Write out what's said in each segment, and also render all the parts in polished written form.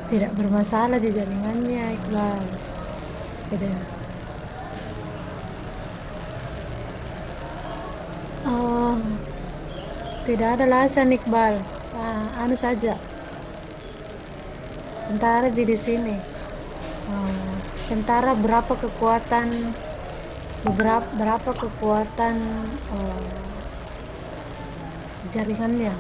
Tidak bermasalah di jaringannya, Iqbal. Gitu. Oh, tidak ada alasan, Iqbal. Anu saja, tentara di sini. Tentara berapa kekuatan jaringannya.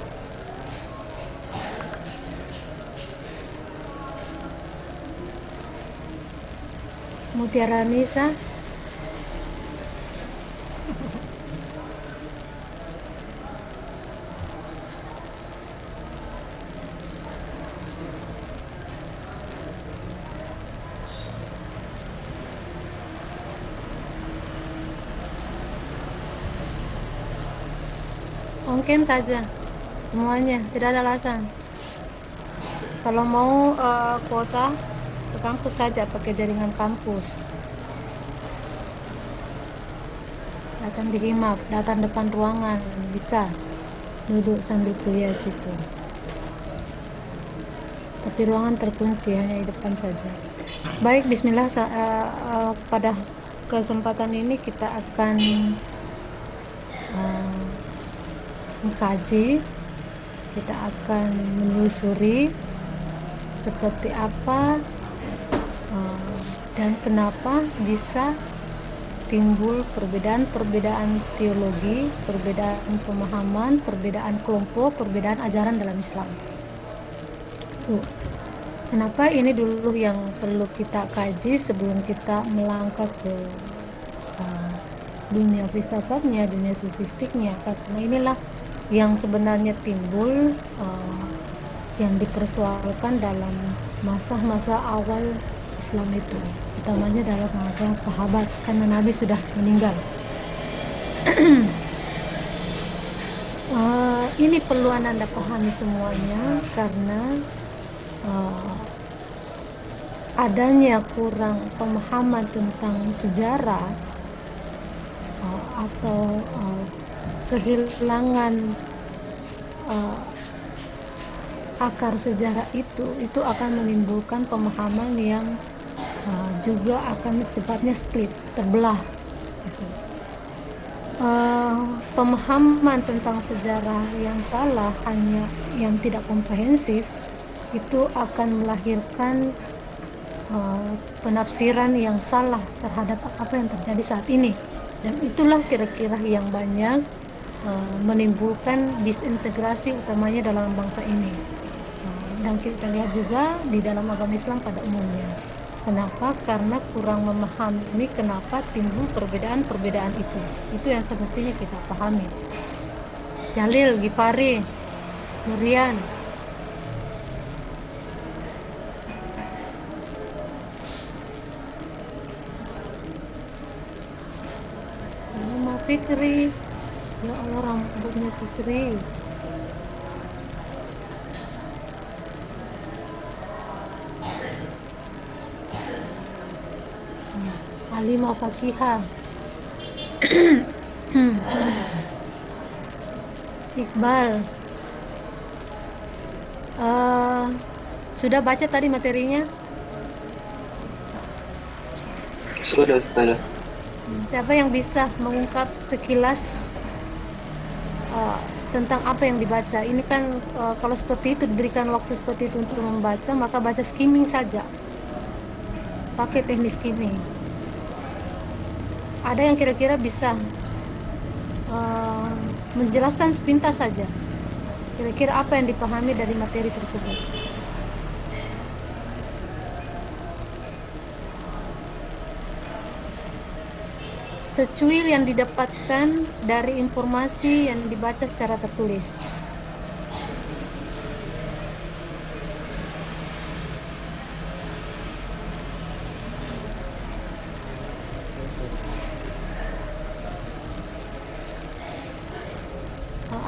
Mutiara Nisa, on cam saja, semuanya, tidak ada alasan. Kalau mau kuota ke kampus saja, pakai jaringan kampus. Datang di himap, datang depan ruangan, bisa duduk sambil kuliah situ. Tapi ruangan terkunci, hanya di depan saja. Baik, bismillah. Pada kesempatan ini kita akan mengkaji, kita akan menelusuri seperti apa dan kenapa bisa timbul perbedaan teologi, perbedaan pemahaman, perbedaan kelompok, perbedaan ajaran dalam Islam. Kenapa ini dulu yang perlu kita kaji sebelum kita melangkah ke dunia filsafatnya, dunia sofistiknya, karena inilah yang sebenarnya timbul yang dipersoalkan dalam masa-masa awal Islam itu, utamanya dalam masa sahabat, karena Nabi sudah meninggal. Ini perlu Anda pahami semuanya, karena adanya kurang pemahaman tentang sejarah atau kehilangan akar sejarah itu akan menimbulkan pemahaman yang juga akan sifatnya split, terbelah gitu. Pemahaman tentang sejarah yang salah, hanya yang tidak komprehensif, itu akan melahirkan penafsiran yang salah terhadap apa yang terjadi saat ini, dan itulah kira-kira yang banyak menimbulkan disintegrasi utamanya dalam bangsa ini. Dan kita lihat juga di dalam agama Islam pada umumnya. Kenapa? Karena kurang memahami kenapa timbul perbedaan-perbedaan itu. Itu yang semestinya kita pahami. Jalil, Gipari, Nurian. Muhammad Fikri. Ya Allah, rambutnya Fikri. Halimah Fakihah. Iqbal. Sudah baca tadi materinya? Sudah, Ustazah. Siapa yang bisa mengungkap sekilas tentang apa yang dibaca? Ini kan kalau seperti itu, diberikan waktu seperti itu untuk membaca, maka baca skimming saja. Pakai teknik skimming. Ada yang kira-kira bisa menjelaskan sepintas saja kira-kira apa yang dipahami dari materi tersebut? Secuil yang didapatkan dari informasi yang dibaca secara tertulis.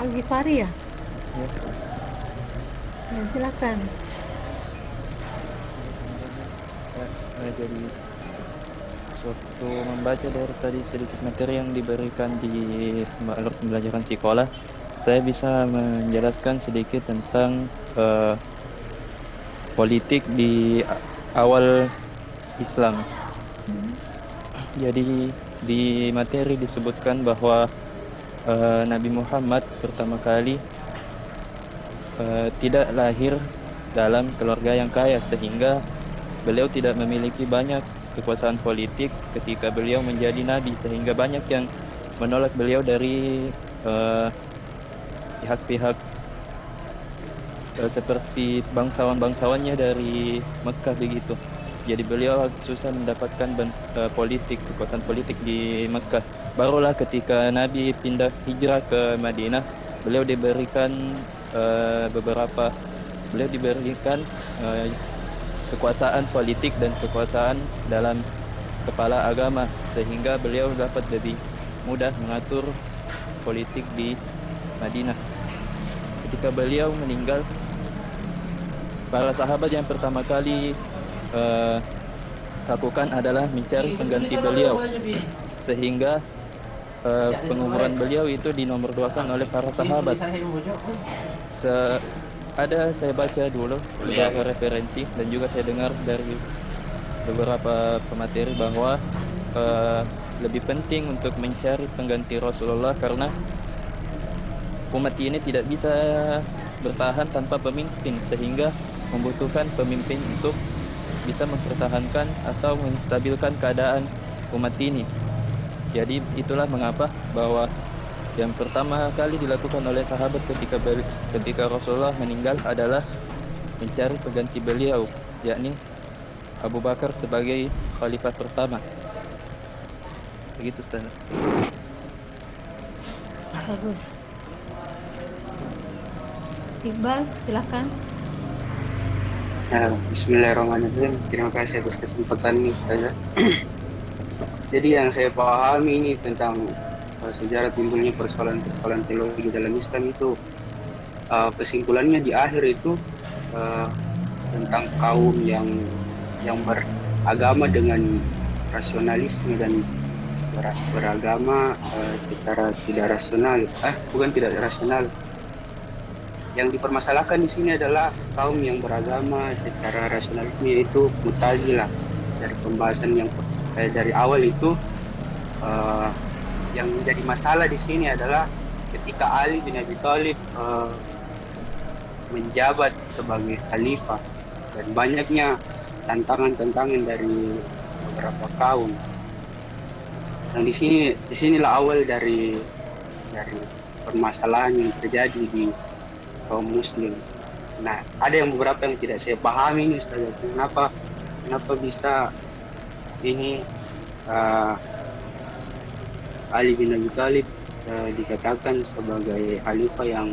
Al-Ghifari ya? Ya, silakan. Jadi waktu membaca dari tadi sedikit materi yang diberikan di alur pembelajaran sekolah, saya bisa menjelaskan sedikit tentang politik di awal Islam. Jadi di materi disebutkan bahwa Nabi Muhammad pertama kali tidak lahir dalam keluarga yang kaya, sehingga beliau tidak memiliki banyak kekuasaan politik ketika beliau menjadi nabi, sehingga banyak yang menolak beliau dari pihak-pihak seperti bangsawan-bangsawannya dari Mekah begitu. Jadi beliau susah mendapatkan kekuasaan politik di Mekah. Barulah ketika Nabi pindah hijrah ke Madinah, beliau diberikan kekuasaan politik dan kekuasaan dalam kepala agama, sehingga beliau dapat lebih mudah mengatur politik di Madinah. Ketika beliau meninggal, para sahabat yang pertama kali lakukan adalah mencari pengganti beliau, sehingga penguburan beliau itu dinomorduakan oleh para sahabat. Saya baca dulu beberapa referensi dan juga saya dengar dari beberapa pemateri bahwa lebih penting untuk mencari pengganti Rasulullah karena umat ini tidak bisa bertahan tanpa pemimpin, sehingga membutuhkan pemimpin untuk bisa mempertahankan atau menstabilkan keadaan umat ini. Jadi itulah mengapa bahwa yang pertama kali dilakukan oleh sahabat ketika Rasulullah meninggal adalah mencari pengganti beliau, yakni Abu Bakar sebagai khalifah pertama. Begitu, Ustaz. Bagus. Iqbal, silakan. Bismillahirrahmanirrahim. Terima kasih atas kesempatan ini, Ustazah. Jadi yang saya pahami ini tentang sejarah timbulnya persoalan teologi dalam Islam itu, kesimpulannya di akhir itu tentang kaum yang beragama dengan rasionalisme dan beragama secara tidak rasional. Bukan tidak rasional. Yang dipermasalahkan di sini adalah kaum yang beragama secara rasionalisme, yaitu Mu'tazilah. Dari pembahasan yang dari awal itu, yang menjadi masalah di sini adalah ketika Ali bin Abi Thalib menjabat sebagai khalifah dan banyaknya tantangan dari beberapa kaum. Dan disinilah awal dari permasalahan yang terjadi di kaum muslim. Nah, ada beberapa yang tidak saya pahami ini, Ustaz. Kenapa bisa ini Ali bin Abi Thalib dikatakan sebagai khalifah yang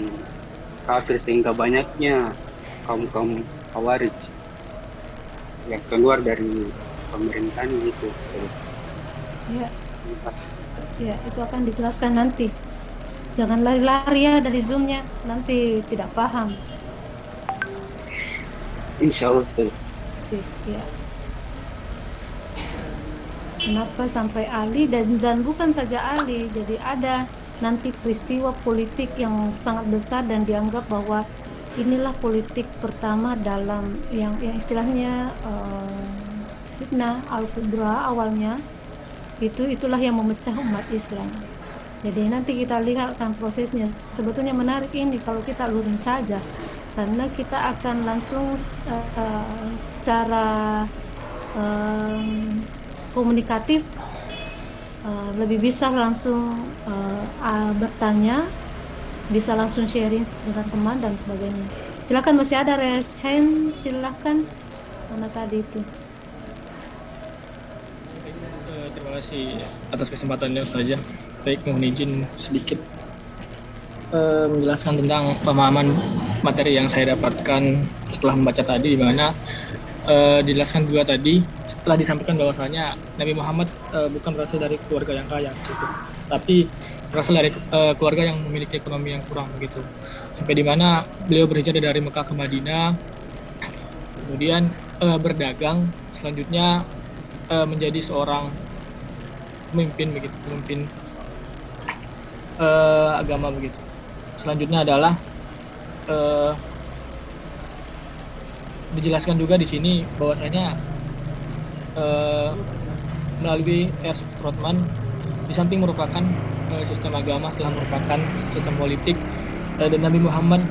kafir, sehingga banyaknya kaum Khawarij yang keluar dari pemerintahan itu. Ya, itu akan dijelaskan nanti. Jangan lari-lari ya dari Zoom-nya, nanti tidak paham. Insya Allah, Ustaz. Ya. Kenapa sampai Ali dan bukan saja Ali, jadi ada nanti peristiwa politik yang sangat besar dan dianggap bahwa inilah politik pertama dalam yang istilahnya fitnah al-kubra awalnya. Itulah yang memecah umat Islam. Jadi nanti kita lihat kan prosesnya. Sebetulnya menarik ini kalau kita luring saja, karena kita akan langsung secara komunikatif lebih bisa langsung bertanya, bisa langsung sharing dengan teman dan sebagainya. Silakan, masih ada raise hand, silakan. Mana tadi itu? Terima kasih atas kesempatannya, Ustazah. Baik, mohon izin sedikit menjelaskan tentang pemahaman materi yang saya dapatkan setelah membaca tadi, di mana dijelaskan juga tadi setelah disampaikan bahwasanya Nabi Muhammad bukan berasal dari keluarga yang kaya gitu, tapi berasal dari keluarga yang memiliki ekonomi yang kurang begitu, sampai di mana beliau berhijrah dari Mekah ke Madinah, kemudian berdagang, selanjutnya menjadi seorang pemimpin begitu, pemimpin agama begitu. Selanjutnya adalah dijelaskan juga di sini bahwasanya melalui Ernst Strootman, di samping merupakan sistem agama, telah merupakan sistem politik, dan Nabi Muhammad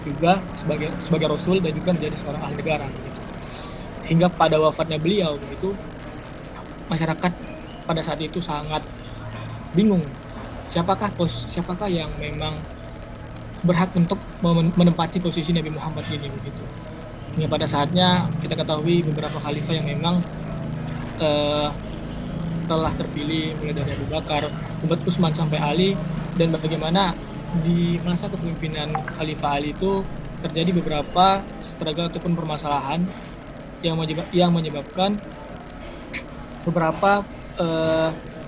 juga sebagai rasul dan juga menjadi seorang ahli negara begitu. Hingga pada wafatnya beliau begitu, masyarakat pada saat itu sangat bingung siapakah yang memang berhak untuk menempati posisi Nabi Muhammad ini begitu. Hingga pada saatnya kita ketahui beberapa khalifah yang memang telah terpilih, mulai dari Abu Bakar, Utsman sampai Ali, dan bagaimana di masa kepemimpinan Khalifah Ali itu terjadi beberapa struggle ataupun permasalahan yang menyebabkan beberapa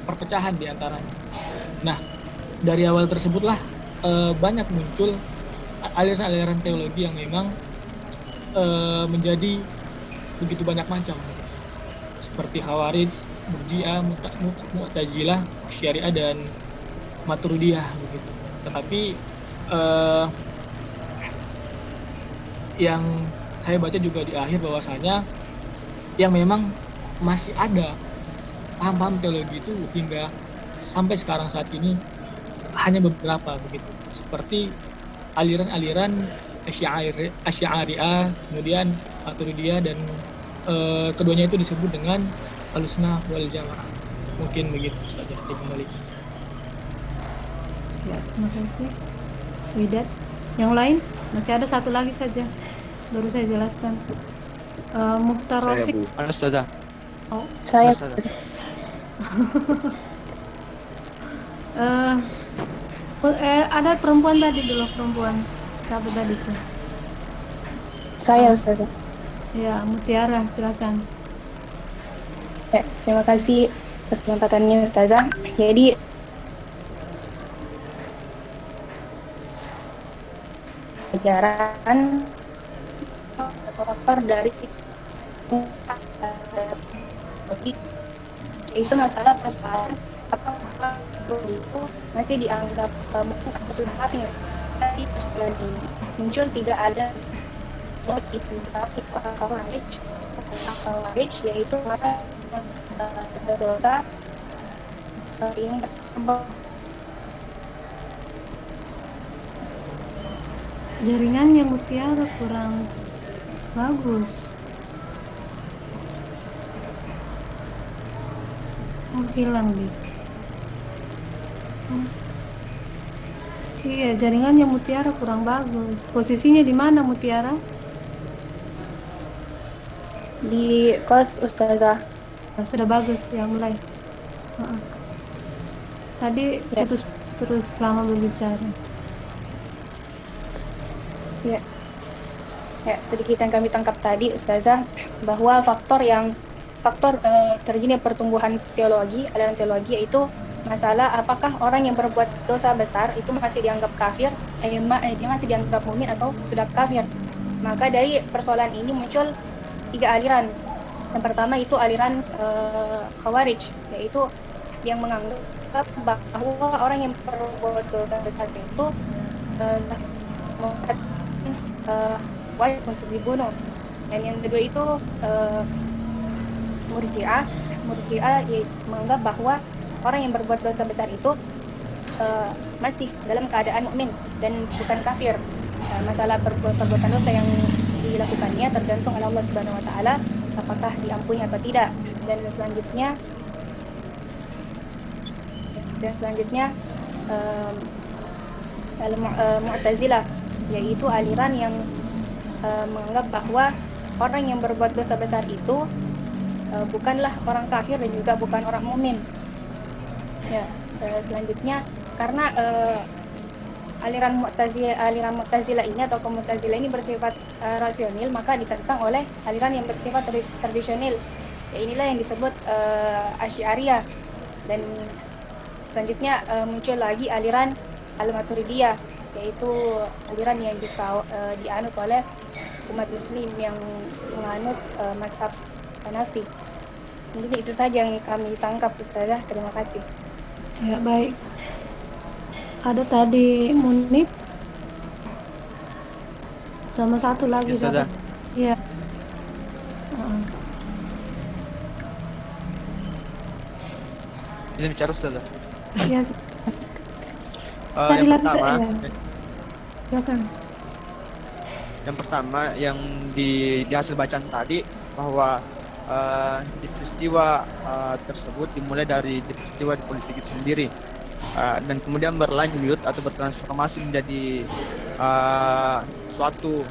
perpecahan di antaranya. Nah, dari awal tersebutlah banyak muncul aliran-aliran teologi yang memang menjadi begitu banyak macam, seperti Khawarij, Murji'ah, Mu'tazilah, Syariah, dan Maturidiyah begitu. Tetapi yang saya baca juga di akhir bahwasanya yang memang masih ada paham-paham teologi itu hingga sampai sekarang saat ini hanya beberapa begitu, seperti aliran-aliran Asy'ariyah, kemudian Maturidiyah, dan keduanya itu disebut dengan Ahlussunnah wal Jamaah. Mungkin begitu saja kembali. Ya, terima kasih Widat. Yang lain masih ada satu lagi saja baru saya jelaskan. Muhtar Rosik. Mana Ustazah? Oh, Saya ada perempuan tadi dulu, perempuan siapa tadi tuh? saya Ustazah. Ya, Mutiara, silakan. Ya, terima kasih kesempatannya Ustazah. Jadi ajaran kotor dari itu masalah persoalan apakah itu masih dianggap mungkin atau sudah kafir. Dari persoalan ini muncul tidak ada itu tapi Khawarij yaitu orang berdosa yang Jaringannya Mutiara kurang bagus. Hilang deh. Iya, jaringannya Mutiara kurang bagus. Posisinya di mana Mutiara? di kos Ustazah. Sudah bagus ya, mulai. Tadi Ya. terus selama berbicara. Ya. Ya, sedikit yang kami tangkap tadi Ustazah, bahwa faktor terjadinya pertumbuhan teologi, aliran teologi, yaitu masalah apakah orang yang berbuat dosa besar itu masih dianggap kafir, dia masih dianggap mukmin atau sudah kafir. Maka dari persoalan ini muncul 3 aliran. Yang pertama itu aliran Khawarij, yaitu yang menganggap bahwa orang yang berbuat dosa besar itu wajib untuk dibunuh. Dan yang kedua itu Murji'ah menganggap bahwa orang yang berbuat dosa besar itu masih dalam keadaan mukmin dan bukan kafir. Masalah perbuatan dosa yang dilakukannya tergantung oleh Allah Subhanahu wa taala apakah diampuni atau tidak. Dan selanjutnya Mu'tazilah, yaitu aliran yang menganggap bahwa orang yang berbuat dosa besar itu bukanlah orang kafir dan juga bukan orang mukmin. Ya, selanjutnya karena aliran Mu'tazilah ini atau kaum Mu'tazilah ini bersifat rasional, maka ditentang oleh aliran yang bersifat tradisional. Ya, inilah yang disebut Asy'ariyah. Dan selanjutnya muncul lagi aliran Al-Maturidiyah, yaitu aliran yang dianut oleh umat muslim yang menganut mazhab Hanafi. Jadi itu saja yang kami tangkap Ustazah. Terima kasih. Ya, baik. Ada tadi Munib sama satu lagi Ya, siapa? Iya. Heeh. Bisa bicara Ustaz? Iya, Yang pertama, silakan. yang pertama yang di hasil bacaan tadi bahwa di peristiwa tersebut dimulai dari di peristiwa di politik itu sendiri, dan kemudian berlanjut atau bertransformasi menjadi suatu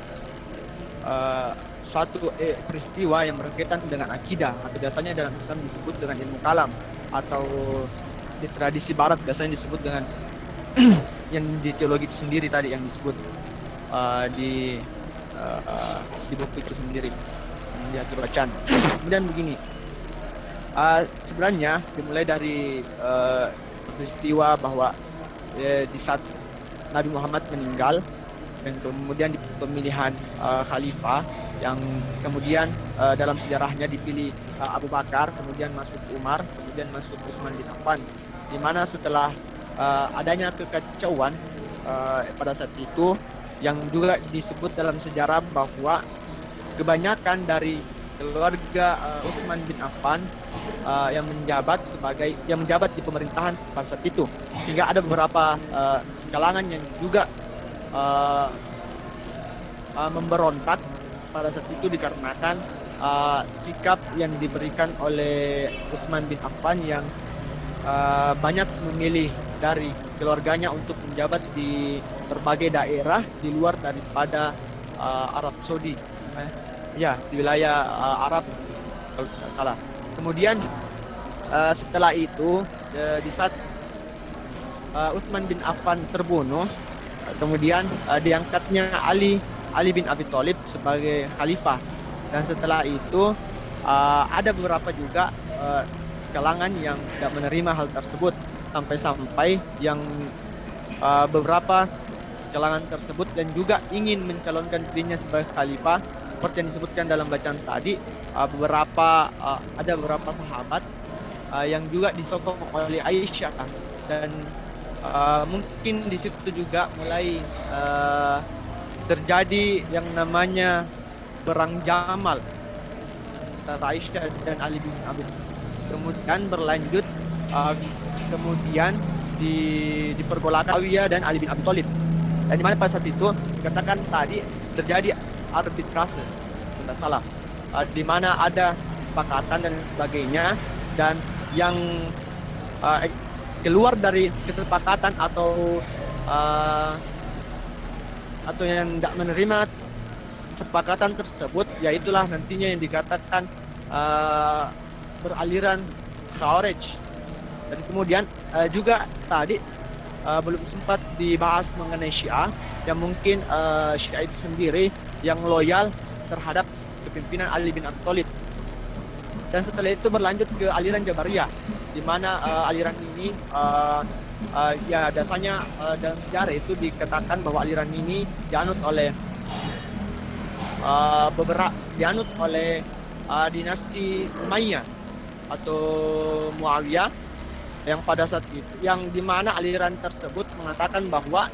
peristiwa yang berkaitan dengan akidah, atau biasanya dalam Islam disebut dengan ilmu kalam, atau di tradisi Barat biasanya disebut dengan yang di teologi itu sendiri tadi yang disebut di buku itu sendiri yang di hasil bacaan. Kemudian begini, sebenarnya dimulai dari peristiwa bahwa di saat Nabi Muhammad meninggal dan kemudian di pemilihan khalifah yang kemudian dalam sejarahnya dipilih Abu Bakar, kemudian masuk Umar, kemudian masuk Utsman bin Affan, di mana setelah adanya kekacauan pada saat itu yang juga disebut dalam sejarah bahwa kebanyakan dari keluarga Utsman bin Affan yang menjabat di pemerintahan pada saat itu, sehingga ada beberapa kalangan yang juga memberontak pada saat itu dikarenakan sikap yang diberikan oleh Utsman bin Affan yang banyak memilih dari keluarganya untuk menjabat di berbagai daerah di luar daripada Arab Saudi, di wilayah Arab kalau tidak salah. Kemudian setelah itu di saat Utsman bin Affan terbunuh, kemudian diangkatnya Ali bin Abi Thalib sebagai khalifah, dan setelah itu ada beberapa juga kalangan yang tidak menerima hal tersebut, sampai-sampai yang beberapa kalangan tersebut dan juga ingin mencalonkan dirinya sebagai khalifah, seperti yang disebutkan dalam bacaan tadi. Ada beberapa sahabat yang juga disokong oleh Aisyah, dan mungkin di situ juga mulai terjadi yang namanya perang Jamal antara Aisyah dan Ali bin Abi Thalib. Kemudian berlanjut kemudian dipergolakan Muawiyah dan Ali bin Abi Thalib, dan dimana pada saat itu dikatakan tadi terjadi arbitrase, tidak salah, di mana ada kesepakatan dan sebagainya, dan yang keluar dari kesepakatan atau yang tidak menerima kesepakatan tersebut, yaitulah nantinya yang dikatakan beraliran Khawarij. Dan kemudian juga tadi belum sempat dibahas mengenai Syiah, yang mungkin Syiah itu sendiri yang loyal terhadap kepemimpinan Ali bin Abi Thalib. Dan setelah itu berlanjut ke aliran Jabariyah, di mana aliran ini biasanya dalam sejarah itu dikatakan bahwa aliran ini dianut oleh dinasti Umayyah atau Muawiyah, yang pada saat itu yang dimana aliran tersebut mengatakan bahwa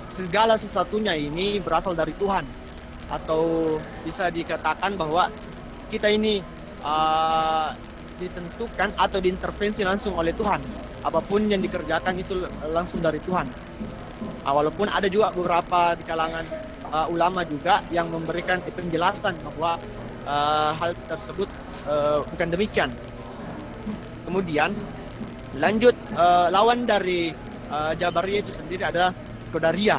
segala sesuatunya ini berasal dari Tuhan, atau bisa dikatakan bahwa kita ini ditentukan atau diintervensi langsung oleh Tuhan, apapun yang dikerjakan itu langsung dari Tuhan. Walaupun ada juga beberapa di kalangan ulama juga yang memberikan penjelasan bahwa hal tersebut bukan demikian. Kemudian lanjut, lawan dari Jabariyah itu sendiri adalah Qadariyah,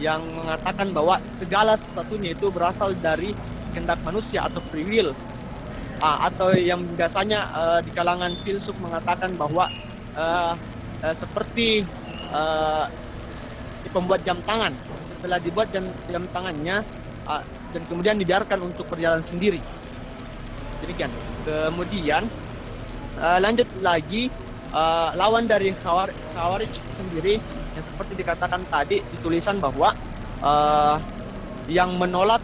yang mengatakan bahwa segala sesuatunya itu berasal dari kehendak manusia atau free will, atau yang biasanya di kalangan filsuf mengatakan bahwa seperti pembuat jam tangan, setelah dibuat jam tangannya dan kemudian dibiarkan untuk berjalan sendiri, demikian. Kemudian lanjut lagi, lawan dari Khawarij sendiri, yang seperti dikatakan tadi di tulisan bahwa yang menolak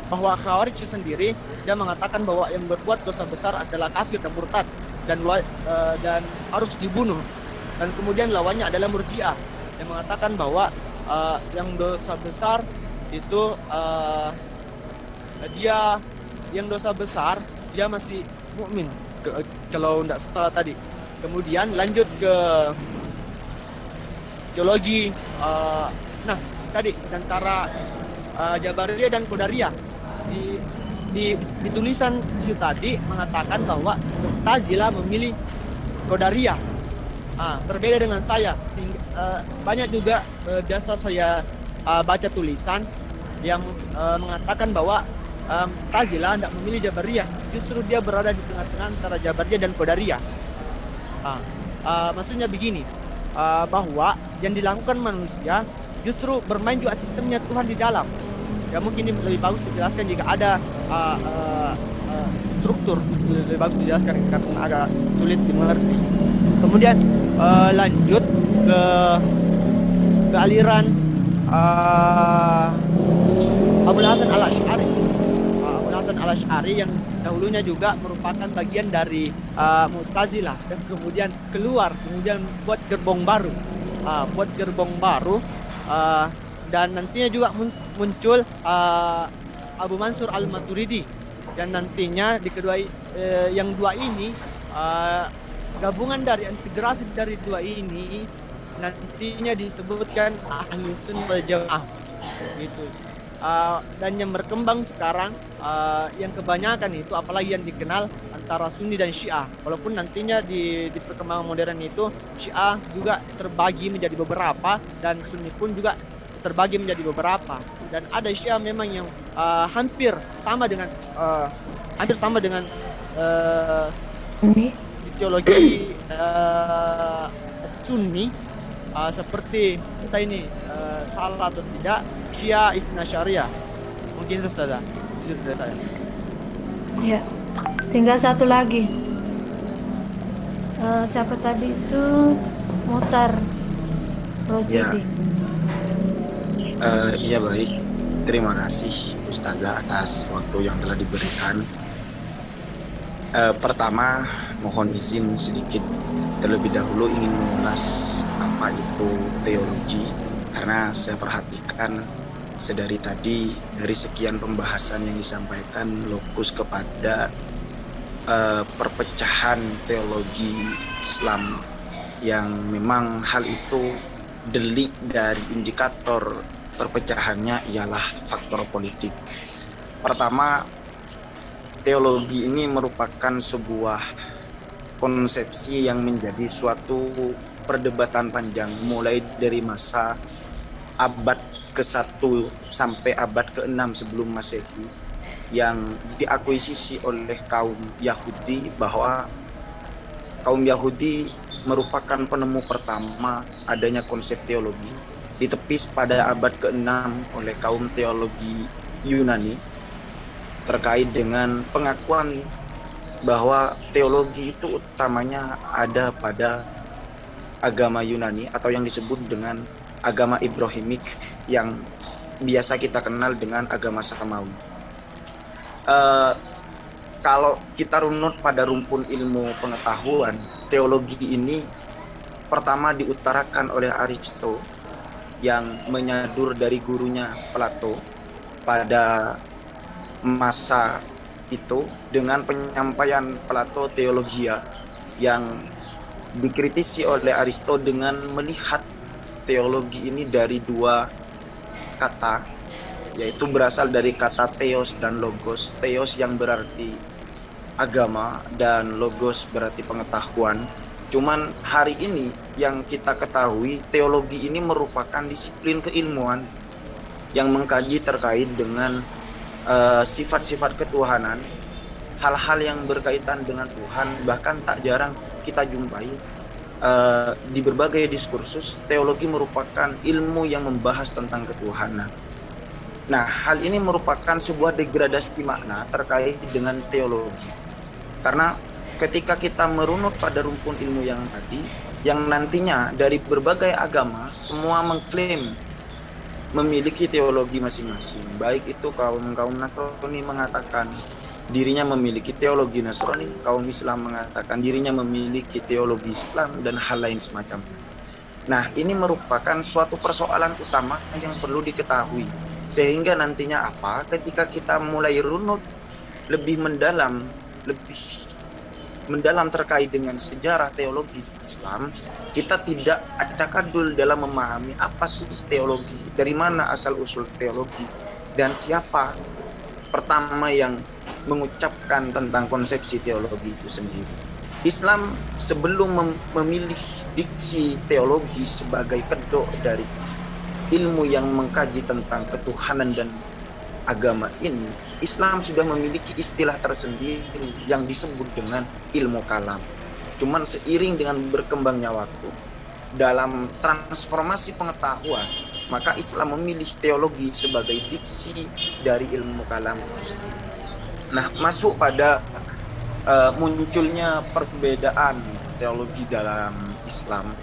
bahwa Khawarij sendiri, dia mengatakan bahwa yang berbuat dosa besar adalah kafir dan murtad dan harus dibunuh. Dan kemudian lawannya adalah Murji'ah, yang mengatakan bahwa yang dosa besar itu dia yang dosa besar, dia masih mukmin kalau tidak salah tadi. Kemudian lanjut ke teologi. Nah, tadi antara Jabariyah dan Qadariyah di tulisan itu tadi mengatakan bahwa Mu'tazilah memilih Qadariyah. Berbeda dengan saya. Banyak juga biasa saya baca tulisan yang mengatakan bahwa Mu'tazilah tidak memilih Jabariyah, justru dia berada di tengah-tengah antara Jabariyah dan Qadariyah. Maksudnya begini, bahwa yang dilakukan manusia justru bermain juga sistemnya Tuhan di dalam. Ya mungkin ini lebih bagus dijelaskan jika ada struktur, lebih bagus dijelaskan karena agak sulit dimengerti. Kemudian lanjut ke aliran Abul Hasan Al-Asy'ari. Abul Hasan Al-Asy'ari yang dahulunya juga merupakan bagian dari Mu'tazilah dan kemudian kemudian buat gerbong baru, dan nantinya juga muncul Abu Mansur Al-Maturidi, dan nantinya di kedua yang dua ini gabungan dari integrasi dari dua ini nantinya disebutkan Ahlus Sunnah wal Jamaah gitu. Dan yang berkembang sekarang yang kebanyakan itu apalagi yang dikenal antara Sunni dan Syiah, walaupun nantinya di perkembangan modern itu Syiah juga terbagi menjadi beberapa dan Sunni pun juga terbagi menjadi beberapa, dan ada Syiah memang yang hampir sama dengan teologi Sunni, seperti kita ini salah atau tidak Syiah Isna Syariah. Mungkin itu saja. Itu dari saya. Ya, tinggal satu lagi. Siapa tadi itu? Muhtar Rosidi. Iya baik. Terima kasih Ustazah atas waktu yang telah diberikan. Pertama, mohon izin sedikit terlebih dahulu ingin mengulas apa itu teologi, karena saya perhatikan sedari tadi dari sekian pembahasan yang disampaikan lokus kepada perpecahan teologi Islam, yang memang hal itu delik dari indikator perpecahannya ialah faktor politik. Pertama, teologi ini merupakan sebuah konsepsi yang menjadi suatu perdebatan panjang mulai dari masa abad ke-1 sampai abad ke-6 sebelum Masehi, yang diakuisisi oleh kaum Yahudi, bahwa kaum Yahudi merupakan penemu pertama adanya konsep teologi, ditepis pada abad ke-6 oleh kaum teologi Yunani terkait dengan pengakuan bahwa teologi itu utamanya ada pada agama Yunani atau yang disebut dengan agama Ibrahimik, yang biasa kita kenal dengan agama Samawi. Kalau kita runut pada rumpun ilmu pengetahuan, teologi ini pertama diutarakan oleh Aristo yang menyadur dari gurunya Plato pada masa itu dengan penyampaian Plato Theologia yang dikritisi oleh Aristo dengan melihat teologi ini dari dua kata, yaitu berasal dari kata theos dan logos. Theos yang berarti agama dan logos berarti pengetahuan. Cuman hari ini yang kita ketahui, teologi ini merupakan disiplin keilmuan yang mengkaji terkait dengan sifat-sifat ketuhanan, hal-hal yang berkaitan dengan Tuhan. Bahkan tak jarang kita jumpai di berbagai diskursus, teologi merupakan ilmu yang membahas tentang ketuhanan. Nah, hal ini merupakan sebuah degradasi makna terkait dengan teologi, karena ketika kita merunut pada rumpun ilmu yang tadi, yang nantinya dari berbagai agama semua mengklaim memiliki teologi masing-masing, baik itu kaum Nasrani mengatakan dirinya memiliki teologi Nasrani, kaum Islam mengatakan dirinya memiliki teologi Islam, dan hal lain semacamnya. Nah, ini merupakan suatu persoalan utama yang perlu diketahui. Sehingga nantinya apa? Ketika kita mulai runut lebih mendalam terkait dengan sejarah teologi Islam, kita tidak acak-adul dalam memahami apa sih teologi, dari mana asal-usul teologi, dan siapa pertama yang mengucapkan tentang konsepsi teologi itu sendiri. Islam sebelum memilih diksi teologi sebagai kedok dari ilmu yang mengkaji tentang ketuhanan dan agama ini, Islam sudah memiliki istilah tersendiri yang disebut dengan ilmu kalam. Cuman seiring dengan berkembangnya waktu, dalam transformasi pengetahuan, maka Islam memilih teologi sebagai diksi dari ilmu kalam itu sendiri. Nah, masuk pada munculnya perbedaan teologi dalam Islam.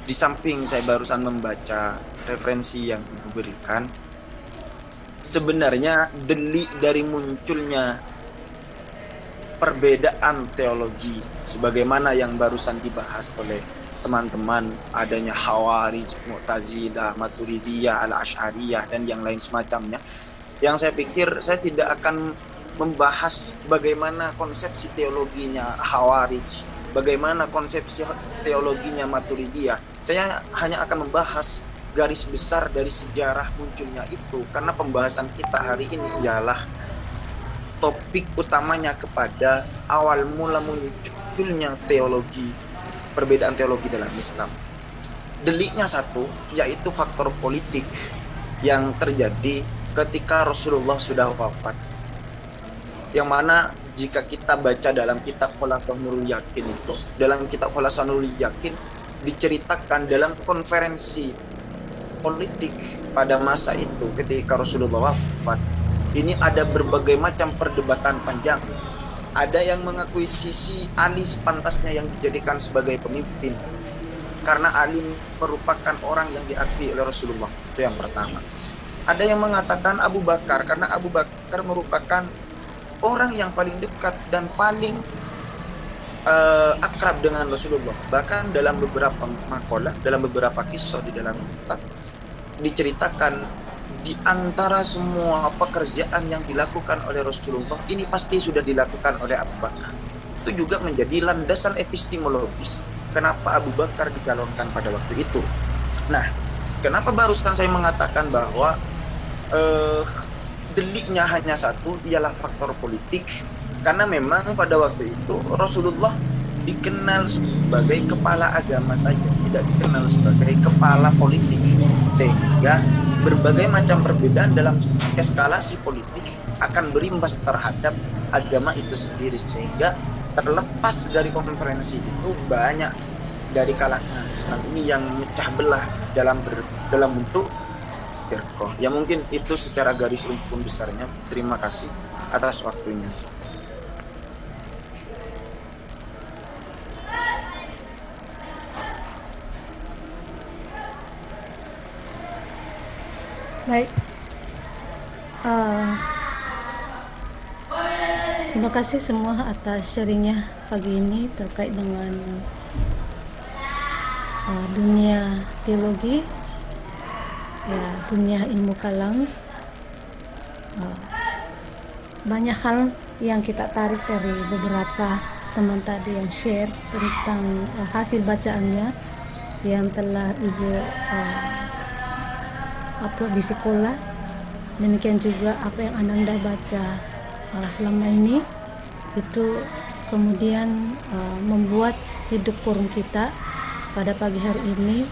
Di samping saya barusan membaca referensi yang Ibu berikan, sebenarnya delik dari munculnya perbedaan teologi sebagaimana yang barusan dibahas oleh teman-teman, adanya Khawarij, Mu'tazilah, Maturidiyah, Al-Asy'ariyah, dan yang lain semacamnya, yang saya pikir saya tidak akan membahas bagaimana konsepsi teologinya Khawarij, bagaimana konsepsi teologinya Maturidiyah. Saya hanya akan membahas garis besar dari sejarah munculnya itu, karena pembahasan kita hari ini ialah topik utamanya kepada awal mula munculnya teologi, perbedaan teologi dalam Islam. Deliknya satu, yaitu faktor politik yang terjadi ketika Rasulullah sudah wafat. Yang mana jika kita baca dalam kitab Khulafaur Nurul Yakin itu, dalam kitab Khulafaur Nurul Yakin diceritakan dalam konferensi politik pada masa itu ketika Rasulullah wafat, ini ada berbagai macam perdebatan panjang. Ada yang mengakui sisi Ali sepantasnya yang dijadikan sebagai pemimpin karena Ali merupakan orang yang diakui oleh Rasulullah, itu yang pertama. Ada yang mengatakan Abu Bakar karena Abu Bakar merupakan orang yang paling dekat dan paling akrab dengan Rasulullah. Bahkan dalam beberapa makalah, dalam beberapa kisah di dalam kitab diceritakan di antara semua pekerjaan yang dilakukan oleh Rasulullah, ini pasti sudah dilakukan oleh Abu Bakar. Itu juga menjadi landasan epistemologis kenapa Abu Bakar dicalonkan pada waktu itu. Nah, kenapa barusan saya mengatakan bahwa deliknya hanya satu, ialah faktor politik, karena memang pada waktu itu Rasulullah dikenal sebagai kepala agama saja, tidak dikenal sebagai kepala politik, sehingga berbagai macam perbedaan dalam eskalasi politik akan berimbas terhadap agama itu sendiri, sehingga terlepas dari konferensi itu banyak dari kalangan Islam ini yang mecah belah dalam bentuk firqah. Ya mungkin itu secara garis rumpun besarnya. Terima kasih atas waktunya. Baik, terima kasih semua atas sharingnya pagi ini terkait dengan dunia teologi, ya, dunia ilmu kalam. Banyak hal yang kita tarik dari beberapa teman tadi yang share tentang hasil bacaannya yang telah Ibu upload di sekolah. Demikian juga apa yang Anda baca selama ini, itu kemudian membuat hidup forum kita pada pagi hari ini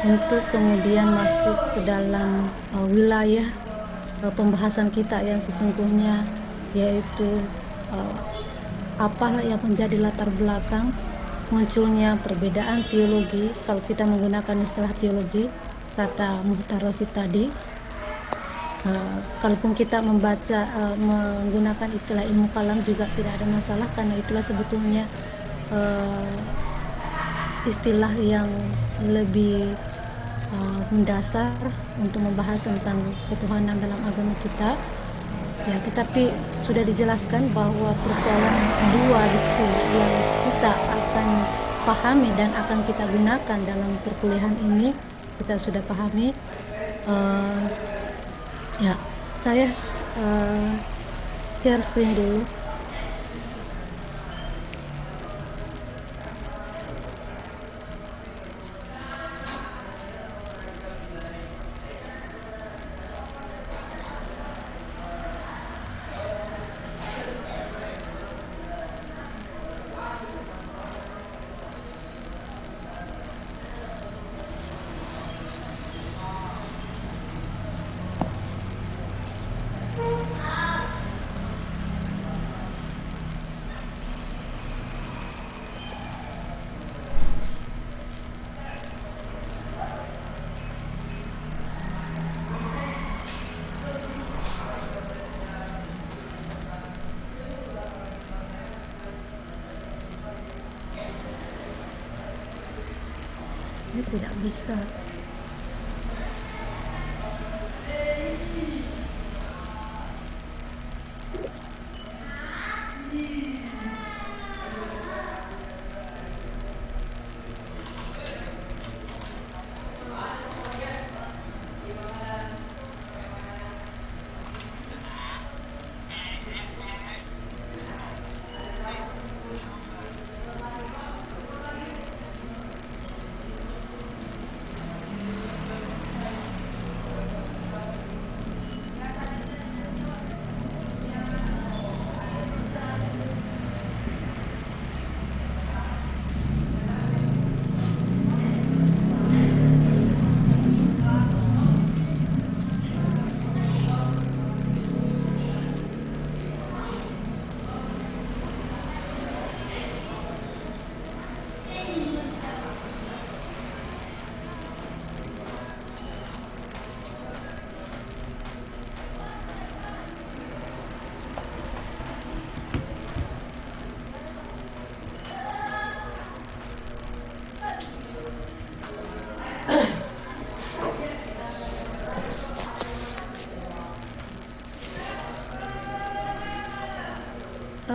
untuk kemudian masuk ke dalam wilayah pembahasan kita yang sesungguhnya, yaitu apalah yang menjadi latar belakang munculnya perbedaan teologi. Kalau kita menggunakan istilah teologi, kata Muhtarosid tadi, kalaupun kita membaca menggunakan istilah ilmu kalam juga tidak ada masalah, karena itulah sebetulnya istilah yang lebih mendasar untuk membahas tentang ketuhanan dalam agama kita. Ya, tetapi sudah dijelaskan bahwa persoalan dua diksi yang kita akan pahami dan akan kita gunakan dalam perkuliahan ini, kita sudah pahami. Ya, saya share screen dulu. Ini tidak bisa.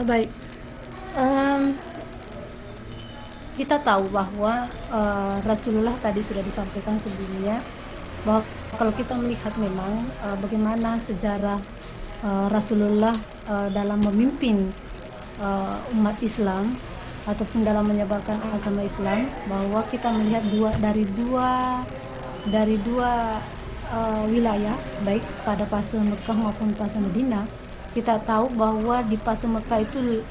Baik, kita tahu bahwa Rasulullah tadi sudah disampaikan sebelumnya bahwa kalau kita melihat memang bagaimana sejarah Rasulullah dalam memimpin umat Islam ataupun dalam menyebarkan agama Islam, bahwa kita melihat dari dua wilayah, baik pada fase Mekah maupun fase Madinah. Kita tahu bahwa di fase Mekah itu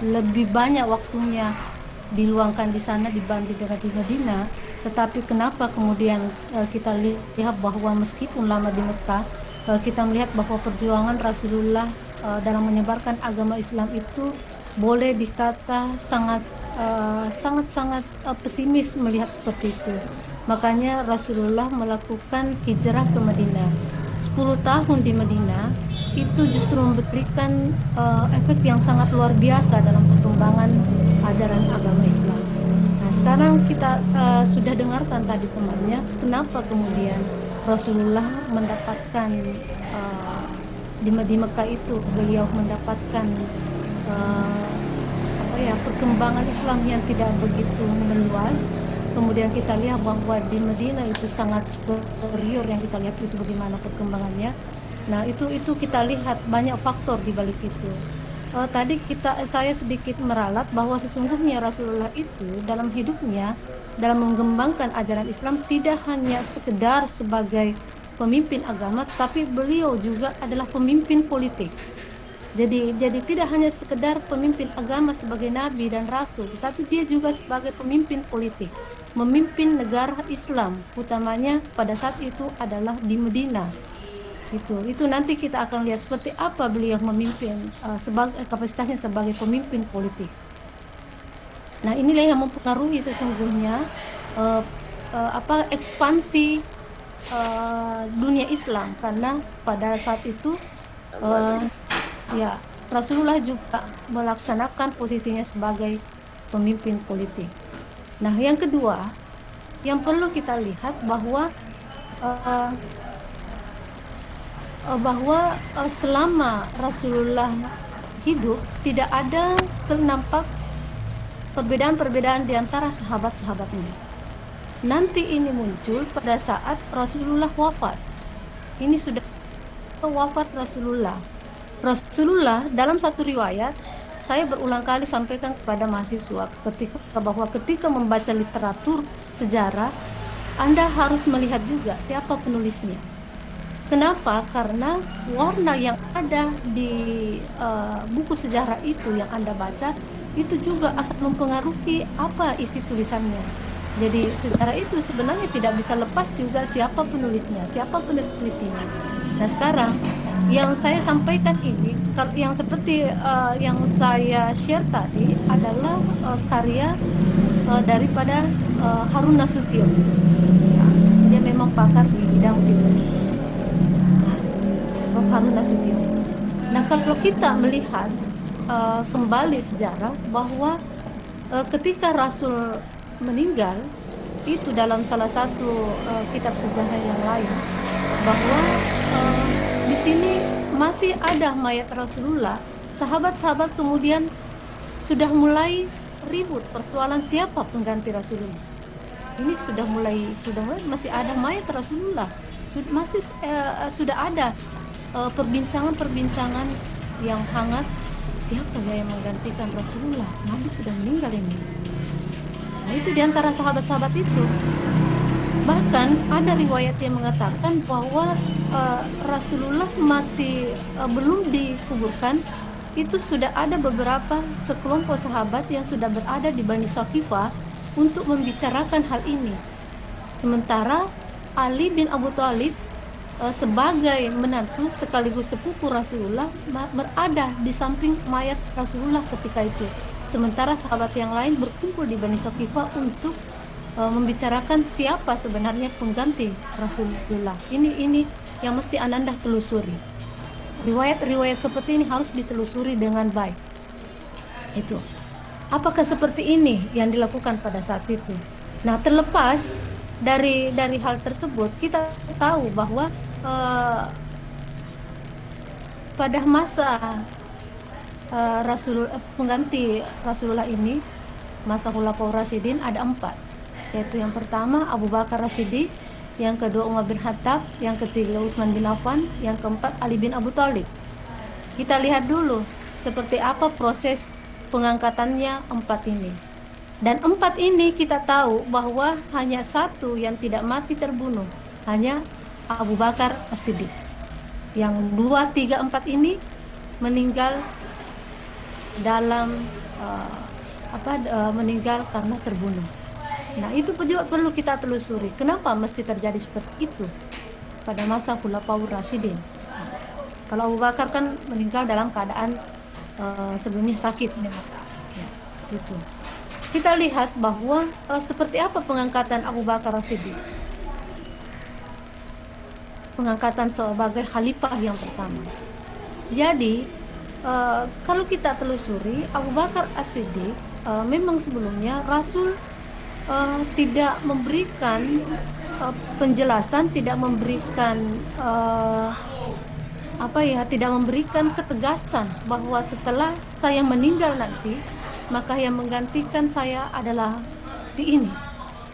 lebih banyak waktunya diluangkan di sana dibanding dengan di Madinah. Tetapi kenapa kemudian kita lihat bahwa meskipun lama di Mekah, kita melihat bahwa perjuangan Rasulullah dalam menyebarkan agama Islam itu boleh dikata sangat pesimis melihat seperti itu. Makanya Rasulullah melakukan hijrah ke Madinah. 10 tahun di Madinah itu justru memberikan efek yang sangat luar biasa dalam perkembangan ajaran agama Islam. Nah, sekarang kita sudah dengarkan tadi temannya, kenapa kemudian Rasulullah mendapatkan di Mekah itu beliau mendapatkan perkembangan Islam yang tidak begitu meluas. Kemudian kita lihat bahwa di Madinah itu sangat superior, yang kita lihat itu bagaimana perkembangannya. Nah, itu kita lihat banyak faktor di balik itu. Tadi saya sedikit meralat bahwa sesungguhnya Rasulullah itu dalam hidupnya, dalam mengembangkan ajaran Islam, tidak hanya sekedar sebagai pemimpin agama, tapi beliau juga adalah pemimpin politik. Jadi tidak hanya sekedar pemimpin agama sebagai nabi dan rasul, tetapi dia juga sebagai pemimpin politik, memimpin negara Islam, utamanya pada saat itu adalah di Madinah. Itu nanti kita akan lihat seperti apa beliau memimpin, sebagai kapasitasnya sebagai pemimpin politik. Nah, inilah yang mempengaruhi sesungguhnya ekspansi dunia Islam, karena pada saat itu Rasulullah juga melaksanakan posisinya sebagai pemimpin politik. Nah, yang kedua yang perlu kita lihat bahwa selama Rasulullah hidup tidak ada nampak perbedaan-perbedaan di antara sahabat-sahabatnya. Nanti ini muncul pada saat Rasulullah wafat. Ini sudah wafat Rasulullah. Rasulullah dalam satu riwayat, saya berulang kali sampaikan kepada mahasiswa bahwa ketika membaca literatur sejarah, Anda harus melihat juga siapa penulisnya. Kenapa? Karena warna yang ada di buku sejarah itu yang Anda baca itu juga akan mempengaruhi apa isi tulisannya. Jadi sejarah itu sebenarnya tidak bisa lepas juga siapa penulisnya, siapa penelitinya. Nah sekarang yang saya sampaikan ini, yang seperti yang saya share tadi adalah karya daripada Harun Nasution. Ya, dia memang pakar di bidang teologi. Harun Nasution. Nah kalau kita melihat kembali sejarah bahwa ketika Rasul meninggal itu dalam salah satu kitab sejarah yang lain bahwa di sini masih ada mayat Rasulullah. Sahabat-sahabat kemudian sudah mulai ribut persoalan siapa pengganti Rasulullah. Ini sudah mulai masih ada mayat Rasulullah. Sudah ada perbincangan-perbincangan yang hangat, siapa yang menggantikan Rasulullah? Nabi sudah meninggal ini. Nah, itu diantara sahabat-sahabat itu. Bahkan ada riwayat yang mengatakan bahwa Rasulullah masih belum dikuburkan. Itu sudah ada beberapa sekelompok sahabat yang sudah berada di Bani Saqifah untuk membicarakan hal ini. Sementara Ali bin Abu Thalib sebagai menantu sekaligus sepupu Rasulullah berada di samping mayat Rasulullah ketika itu. Sementara sahabat yang lain berkumpul di Bani Saqifah untuk membicarakan siapa sebenarnya pengganti Rasulullah. Ini yang mesti Anda telusuri. Riwayat-riwayat seperti ini harus ditelusuri dengan baik. Itu. Apakah seperti ini yang dilakukan pada saat itu? Nah, terlepas dari hal tersebut, kita tahu bahwa pada masa pengganti Rasulullah ini, masa Khulafaur Rasyidin ada 4, yaitu yang pertama Abu Bakar As-Siddiq, yang kedua Umar bin Khattab, yang ketiga Utsman bin Affan, yang keempat Ali bin Abu Thalib. Kita lihat dulu seperti apa proses pengangkatannya 4 ini. Dan 4 ini kita tahu bahwa hanya satu yang tidak mati terbunuh, hanya Abu Bakar As-Siddiq. Yang 2, 3, 4 ini meninggal dalam meninggal karena terbunuh. Nah, itu juga perlu kita telusuri. Kenapa mesti terjadi seperti itu pada masa Khulafaur Rasyidin? Kalau Abu Bakar kan meninggal dalam keadaan sebelumnya sakit memang. Ya, gitu. Kita lihat bahwa seperti apa pengangkatan Abu Bakar As-Siddiq. Pengangkatan sebagai khalifah yang pertama. Jadi, kalau kita telusuri, Abu Bakar As-Siddiq memang sebelumnya Rasul tidak memberikan penjelasan, tidak memberikan tidak memberikan ketegasan bahwa setelah saya meninggal nanti maka yang menggantikan saya adalah si ini.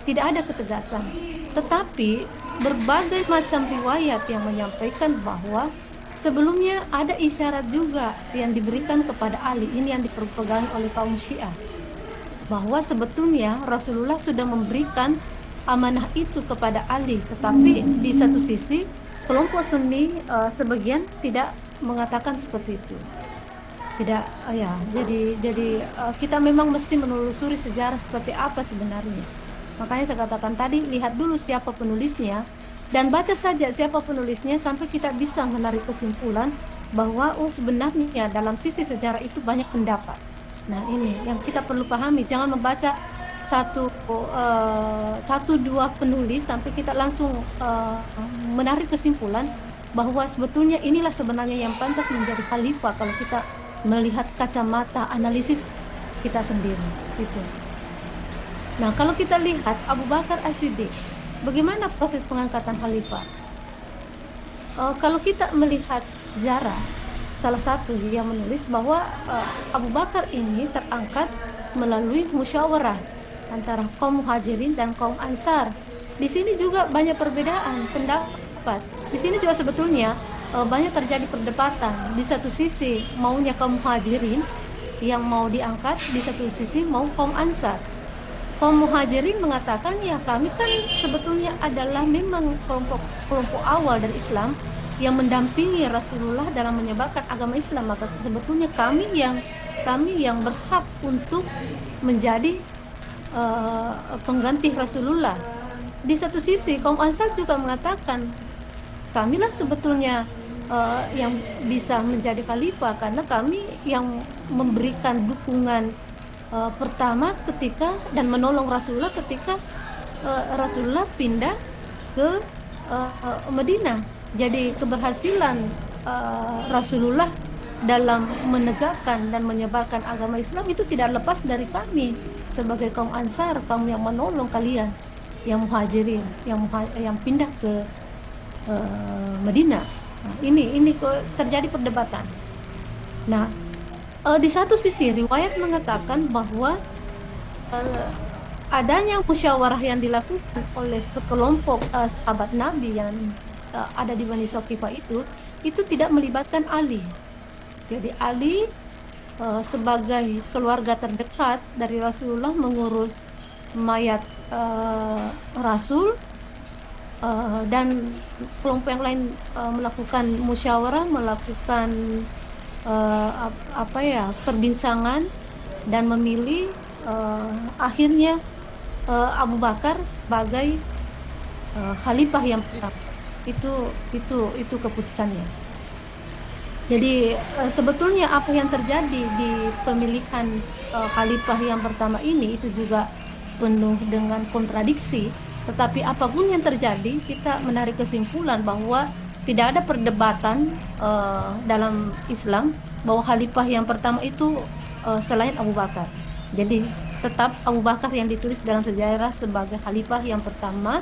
Tidak ada ketegasan. Tetapi berbagai macam riwayat yang menyampaikan bahwa sebelumnya ada isyarat juga yang diberikan kepada Ali. Ini yang dipegang oleh kaum Syiah, bahwa sebetulnya Rasulullah sudah memberikan amanah itu kepada Ali, tetapi di satu sisi kelompok Sunni sebagian tidak mengatakan seperti itu. Tidak, ya. Jadi kita memang mesti menelusuri sejarah seperti apa sebenarnya. Makanya saya katakan tadi, lihat dulu siapa penulisnya dan baca saja siapa penulisnya sampai kita bisa menarik kesimpulan bahwa sebenarnya dalam sisi sejarah itu banyak pendapat. Nah, ini yang kita perlu pahami. Jangan membaca satu dua penulis sampai kita langsung menarik kesimpulan bahwa sebetulnya inilah sebenarnya yang pantas menjadi khalifah kalau kita melihat kacamata analisis kita sendiri. Itu. Nah, kalau kita lihat Abu Bakar As-Siddiq, bagaimana proses pengangkatan khalifah? Kalau kita melihat sejarah, salah satu yang menulis bahwa Abu Bakar ini terangkat melalui musyawarah antara kaum Muhajirin dan kaum Ansar. Di sini juga banyak perbedaan pendapat. Di sini juga sebetulnya banyak terjadi perdebatan. Di satu sisi maunya kaum Muhajirin yang mau diangkat, di satu sisi mau kaum Ansar. Kaum Muhajirin mengatakan, ya kami kan sebetulnya adalah memang kelompok awal dari Islam yang mendampingi Rasulullah dalam menyebarkan agama Islam, maka sebetulnya kami yang berhak untuk menjadi pengganti Rasulullah. Di satu sisi kaum Ansar juga mengatakan, kamilah sebetulnya yang bisa menjadi khalifah karena kami yang memberikan dukungan pertama ketika dan menolong Rasulullah ketika Rasulullah pindah ke Madinah. Jadi keberhasilan Rasulullah dalam menegakkan dan menyebarkan agama Islam itu tidak lepas dari kami sebagai kaum Ansar, kaum yang menolong kalian yang Muhajirin, yang pindah ke Madinah. Nah, ini terjadi perdebatan. Nah, di satu sisi riwayat mengatakan bahwa adanya musyawarah yang dilakukan oleh sekelompok sahabat Nabi yang ada di Bani Saqifah itu tidak melibatkan Ali. Jadi Ali sebagai keluarga terdekat dari Rasulullah mengurus mayat Rasul, dan kelompok yang lain melakukan musyawarah, melakukan perbincangan dan memilih akhirnya Abu Bakar sebagai khalifah yang pertama. Itu keputusannya. Jadi sebetulnya apa yang terjadi di pemilihan khalifah yang pertama ini itu juga penuh dengan kontradiksi. Tetapi apapun yang terjadi, kita menarik kesimpulan bahwa tidak ada perdebatan dalam Islam bahwa khalifah yang pertama itu selain Abu Bakar. Jadi tetap Abu Bakar yang ditulis dalam sejarah sebagai khalifah yang pertama,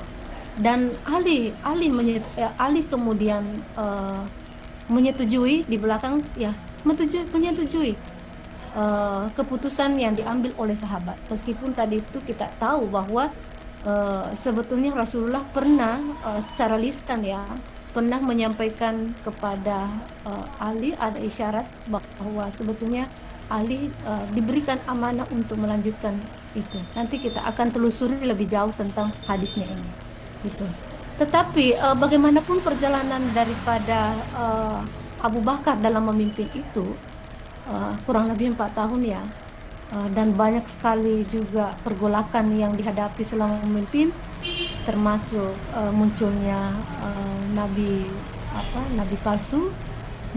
dan Ali kemudian menyetujui di belakang, ya menyetujui keputusan yang diambil oleh sahabat. Meskipun tadi itu kita tahu bahwa sebetulnya Rasulullah pernah secara lisan pernah menyampaikan kepada Ali, ada isyarat bahwa sebetulnya Ali diberikan amanah untuk melanjutkan itu. Nanti kita akan telusuri lebih jauh tentang hadisnya ini. Gitu. Tetapi bagaimanapun perjalanan daripada Abu Bakar dalam memimpin itu kurang lebih 4 tahun ya. Dan banyak sekali juga pergolakan yang dihadapi selama memimpin, termasuk munculnya nabi palsu,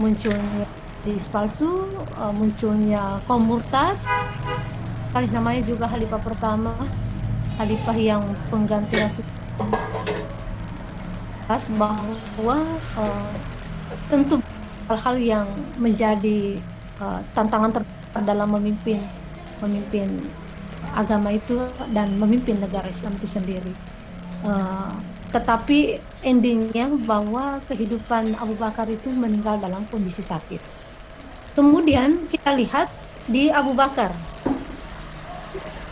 munculnya hadis palsu, munculnya kaum murtad. Kali namanya juga khalifah pertama, khalifah yang pengganti Rasul. Bahwa tentu hal-hal yang menjadi tantangan terbesar dalam memimpin agama itu dan memimpin negara Islam itu sendiri. Tetapi endingnya bahwa kehidupan Abu Bakar itu meninggal dalam kondisi sakit. Kemudian kita lihat di Abu Bakar.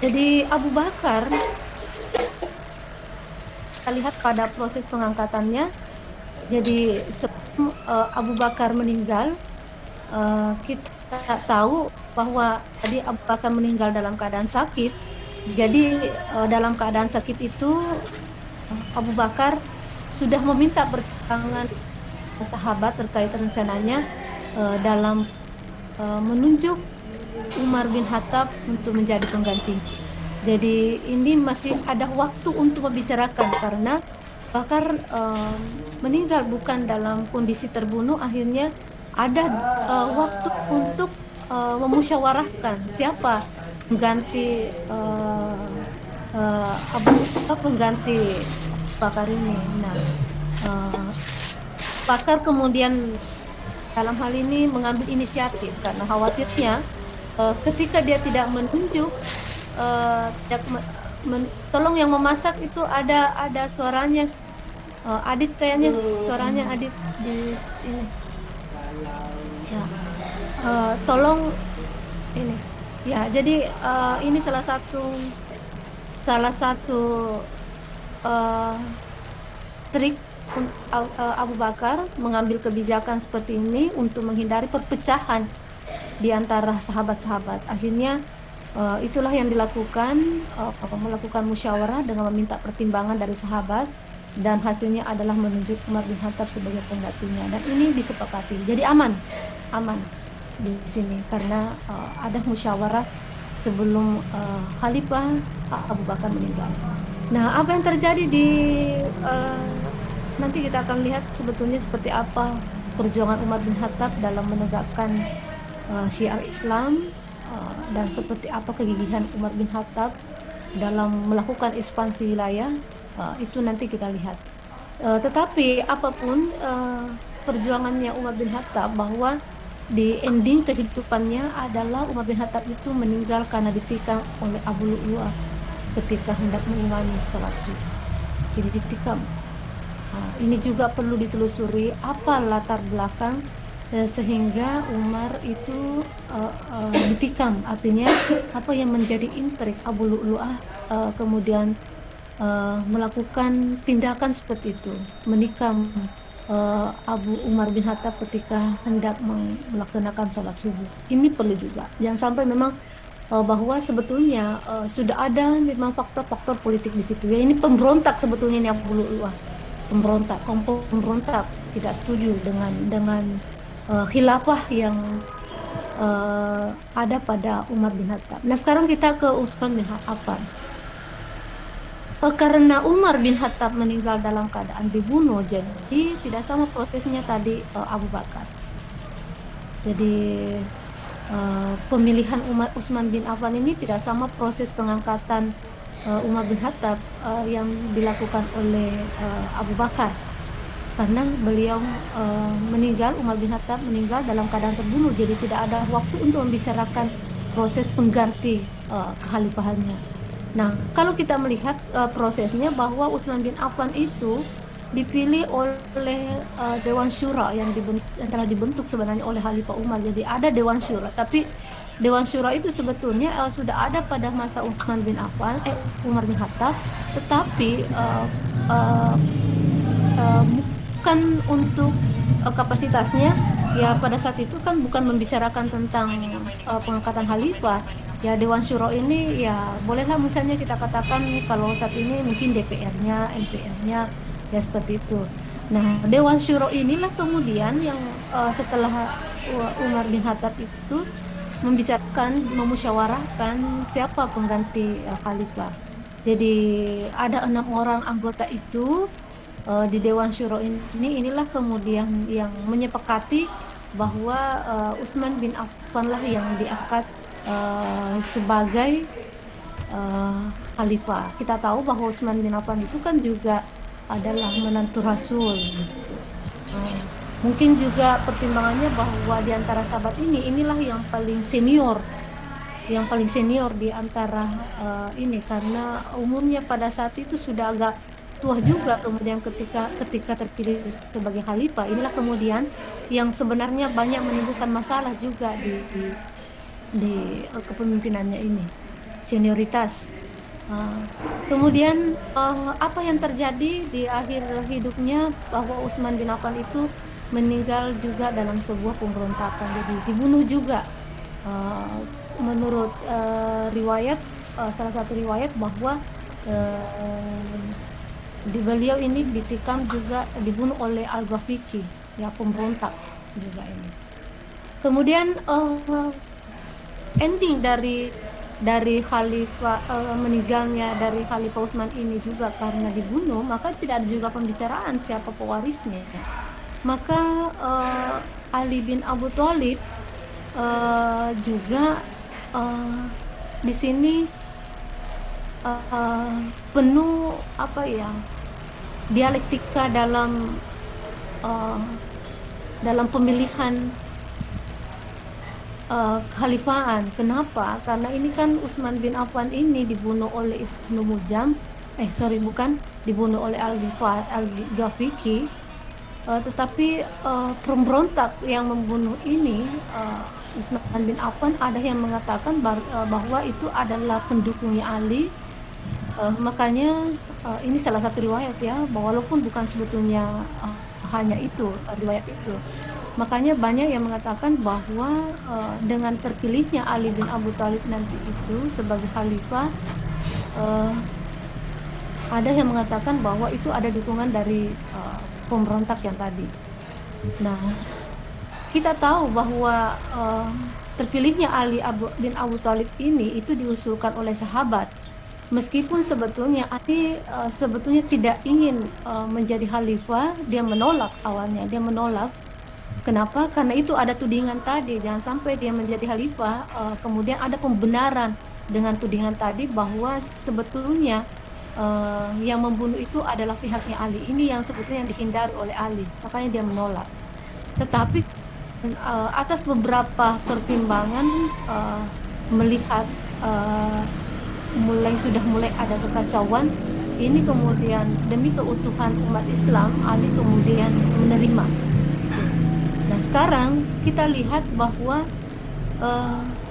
Jadi Abu Bakar, kita lihat pada proses pengangkatannya. Jadi sebelum Abu Bakar meninggal, kita tahu bahwa tadi Abu Bakar meninggal dalam keadaan sakit. Jadi dalam keadaan sakit itu Abu Bakar sudah meminta pertolongan sahabat terkait rencananya dalam menunjuk Umar bin Khattab untuk menjadi pengganti. Jadi ini masih ada waktu untuk membicarakan, karena Bakar meninggal bukan dalam kondisi terbunuh. Akhirnya ada waktu untuk memusyawarahkan siapa pengganti pengganti Bakar ini. Nah, Bakar kemudian dalam hal ini mengambil inisiatif karena khawatirnya ketika dia tidak menunjuk, tolong yang memasak itu ada suaranya, Adit kayaknya suaranya Adit di ini. Ya. Tolong ini Ya, jadi ini salah satu trik Abu Bakar mengambil kebijakan seperti ini untuk menghindari perpecahan di antara sahabat-sahabat. Akhirnya itulah yang dilakukan, melakukan musyawarah dengan meminta pertimbangan dari sahabat, dan hasilnya adalah menunjuk Umar bin Khattab sebagai penggantinya, dan ini disepakati. Jadi aman di sini karena ada musyawarah sebelum Khalifah Abu Bakar meninggal. Nah, apa yang terjadi di nanti kita akan lihat sebetulnya seperti apa perjuangan Umar bin Khattab dalam menegakkan syiar Islam, dan seperti apa kegigihan Umar bin Khattab dalam melakukan ekspansi wilayah, itu nanti kita lihat. Tetapi apapun perjuangannya Umar bin Khattab, bahwa di ending kehidupannya adalah Umar bin Khattab itu meninggal karena ditikam oleh Abu Lu'lu'ah ketika hendak mengimami salat subuh. Jadi ditikam. Ini juga perlu ditelusuri apa latar belakang sehingga Umar itu ditikam. Artinya apa yang menjadi intrik Abu Lu'lu'ah kemudian melakukan tindakan seperti itu, menikam Abu Umar bin Khattab ketika hendak melaksanakan sholat subuh. Ini perlu juga, jangan sampai memang bahwa sebetulnya sudah ada memang faktor-faktor politik di situ. Ya, ini pemberontak sebetulnya ini Abu Lu'lu'ah, kelompok pemberontak tidak setuju dengan khilafah yang ada pada Umar bin Khattab. Nah, sekarang kita ke Utsman bin Affan. Karena Umar bin Khattab meninggal dalam keadaan dibunuh, jadi tidak sama prosesnya tadi Abu Bakar. Jadi pemilihan Utsman bin Affan ini tidak sama proses pengangkatan Umar bin Khattab yang dilakukan oleh Abu Bakar, karena beliau meninggal, Umar bin Khattab meninggal dalam keadaan terbunuh, jadi tidak ada waktu untuk membicarakan proses pengganti kekhalifahannya. Nah, kalau kita melihat prosesnya, bahwa Utsman bin Affan itu dipilih oleh Dewan Syura yang telah dibentuk sebenarnya oleh Khalifah Umar. Jadi ada Dewan Syura, tapi Dewan Syura itu sebetulnya sudah ada pada masa Utsman bin Affan, Umar bin Khattab, tetapi bukan untuk kapasitasnya. Ya, pada saat itu kan bukan membicarakan tentang pengangkatan khalifah. Ya, Dewan Syuro ini ya bolehlah misalnya kita katakan kalau saat ini mungkin DPR-nya, MPR-nya, ya seperti itu. Nah, Dewan Syuro inilah kemudian yang setelah Umar bin Khattab itu membicarakan, memusyawarahkan siapa pengganti khalifah. Jadi ada 6 orang anggota itu di Dewan Syuro inilah kemudian yang menyepakati bahwa Utsman bin Affan lah yang diangkat sebagai khalifah. Kita tahu bahwa Utsman bin Affan itu kan juga adalah menantu Rasul gitu. Mungkin juga pertimbangannya bahwa di antara sahabat inilah yang paling senior di antara ini, karena umurnya pada saat itu sudah agak tua juga. Kemudian ketika terpilih sebagai khalifah, inilah kemudian yang sebenarnya banyak menimbulkan masalah juga di kepemimpinannya ini, senioritas. Kemudian apa yang terjadi di akhir hidupnya, bahwa Utsman bin Affan itu meninggal juga dalam sebuah pemberontakan, jadi dibunuh juga. Menurut riwayat, salah satu riwayat bahwa beliau ini ditikam juga, dibunuh oleh Al-Ghafiqi, ya pemberontak juga ini. Kemudian ending dari khalifah meninggalnya dari Khalifah Utsman ini juga karena dibunuh, maka tidak ada juga pembicaraan siapa pewarisnya. Maka Ali bin Abu Thalib juga di sini penuh dialektika dalam pemilihan kekhalifahan. Kenapa? Karena ini kan Utsman bin Affan ini dibunuh oleh Ibnu Mujam, dibunuh oleh Al-Ghafiqi, tetapi pemberontak yang membunuh ini Utsman bin Affan, ada yang mengatakan bahwa itu adalah pendukungnya Ali. Makanya ini salah satu riwayat ya, walaupun bukan sebetulnya hanya itu riwayat itu. Makanya banyak yang mengatakan bahwa dengan terpilihnya Ali bin Abi Thalib nanti itu sebagai khalifah, ada yang mengatakan bahwa itu ada dukungan dari pemberontak yang tadi. Nah, kita tahu bahwa terpilihnya Ali bin Abi Thalib ini itu diusulkan oleh sahabat. Meskipun sebetulnya Ali sebetulnya tidak ingin menjadi khalifah, dia menolak awalnya, dia menolak. Kenapa? Karena itu ada tudingan tadi, jangan sampai dia menjadi khalifah, kemudian ada pembenaran dengan tudingan tadi bahwa sebetulnya yang membunuh itu adalah pihaknya Ali. Ini yang sebetulnya yang dihindari oleh Ali, makanya dia menolak. Tetapi atas beberapa pertimbangan, melihat sudah mulai ada kekacauan ini, kemudian demi keutuhan umat Islam, Ali kemudian menerima. Nah, sekarang kita lihat bahwa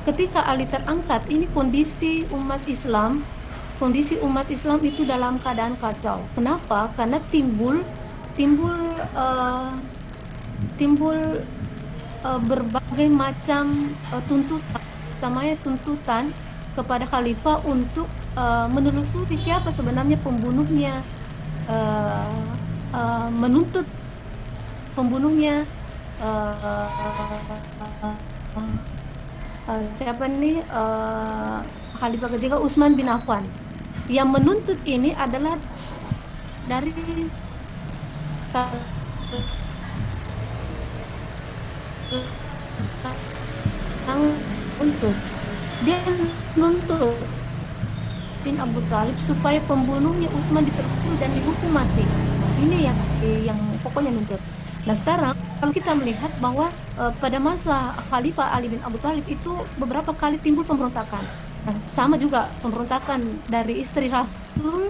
ketika Ali terangkat, ini kondisi umat Islam itu dalam keadaan kacau. Kenapa? Karena timbul berbagai macam tuntutan, utamanya tuntutan kepada khalifah untuk menelusuri siapa sebenarnya pembunuhnya, menuntut pembunuhnya. Siapa nih khalifah ketiga, Utsman bin Affan. Yang menuntut ini adalah dari dia nuntut bin Abu Thalib supaya pembunuhnya Utsman diterpil dan dihukum mati. Ini yang pokoknya nuntut. Nah, sekarang kalau kita melihat bahwa pada masa Khalifah Ali bin Abi Thalib itu beberapa kali timbul pemberontakan. Nah, sama juga pemberontakan dari istri Rasul,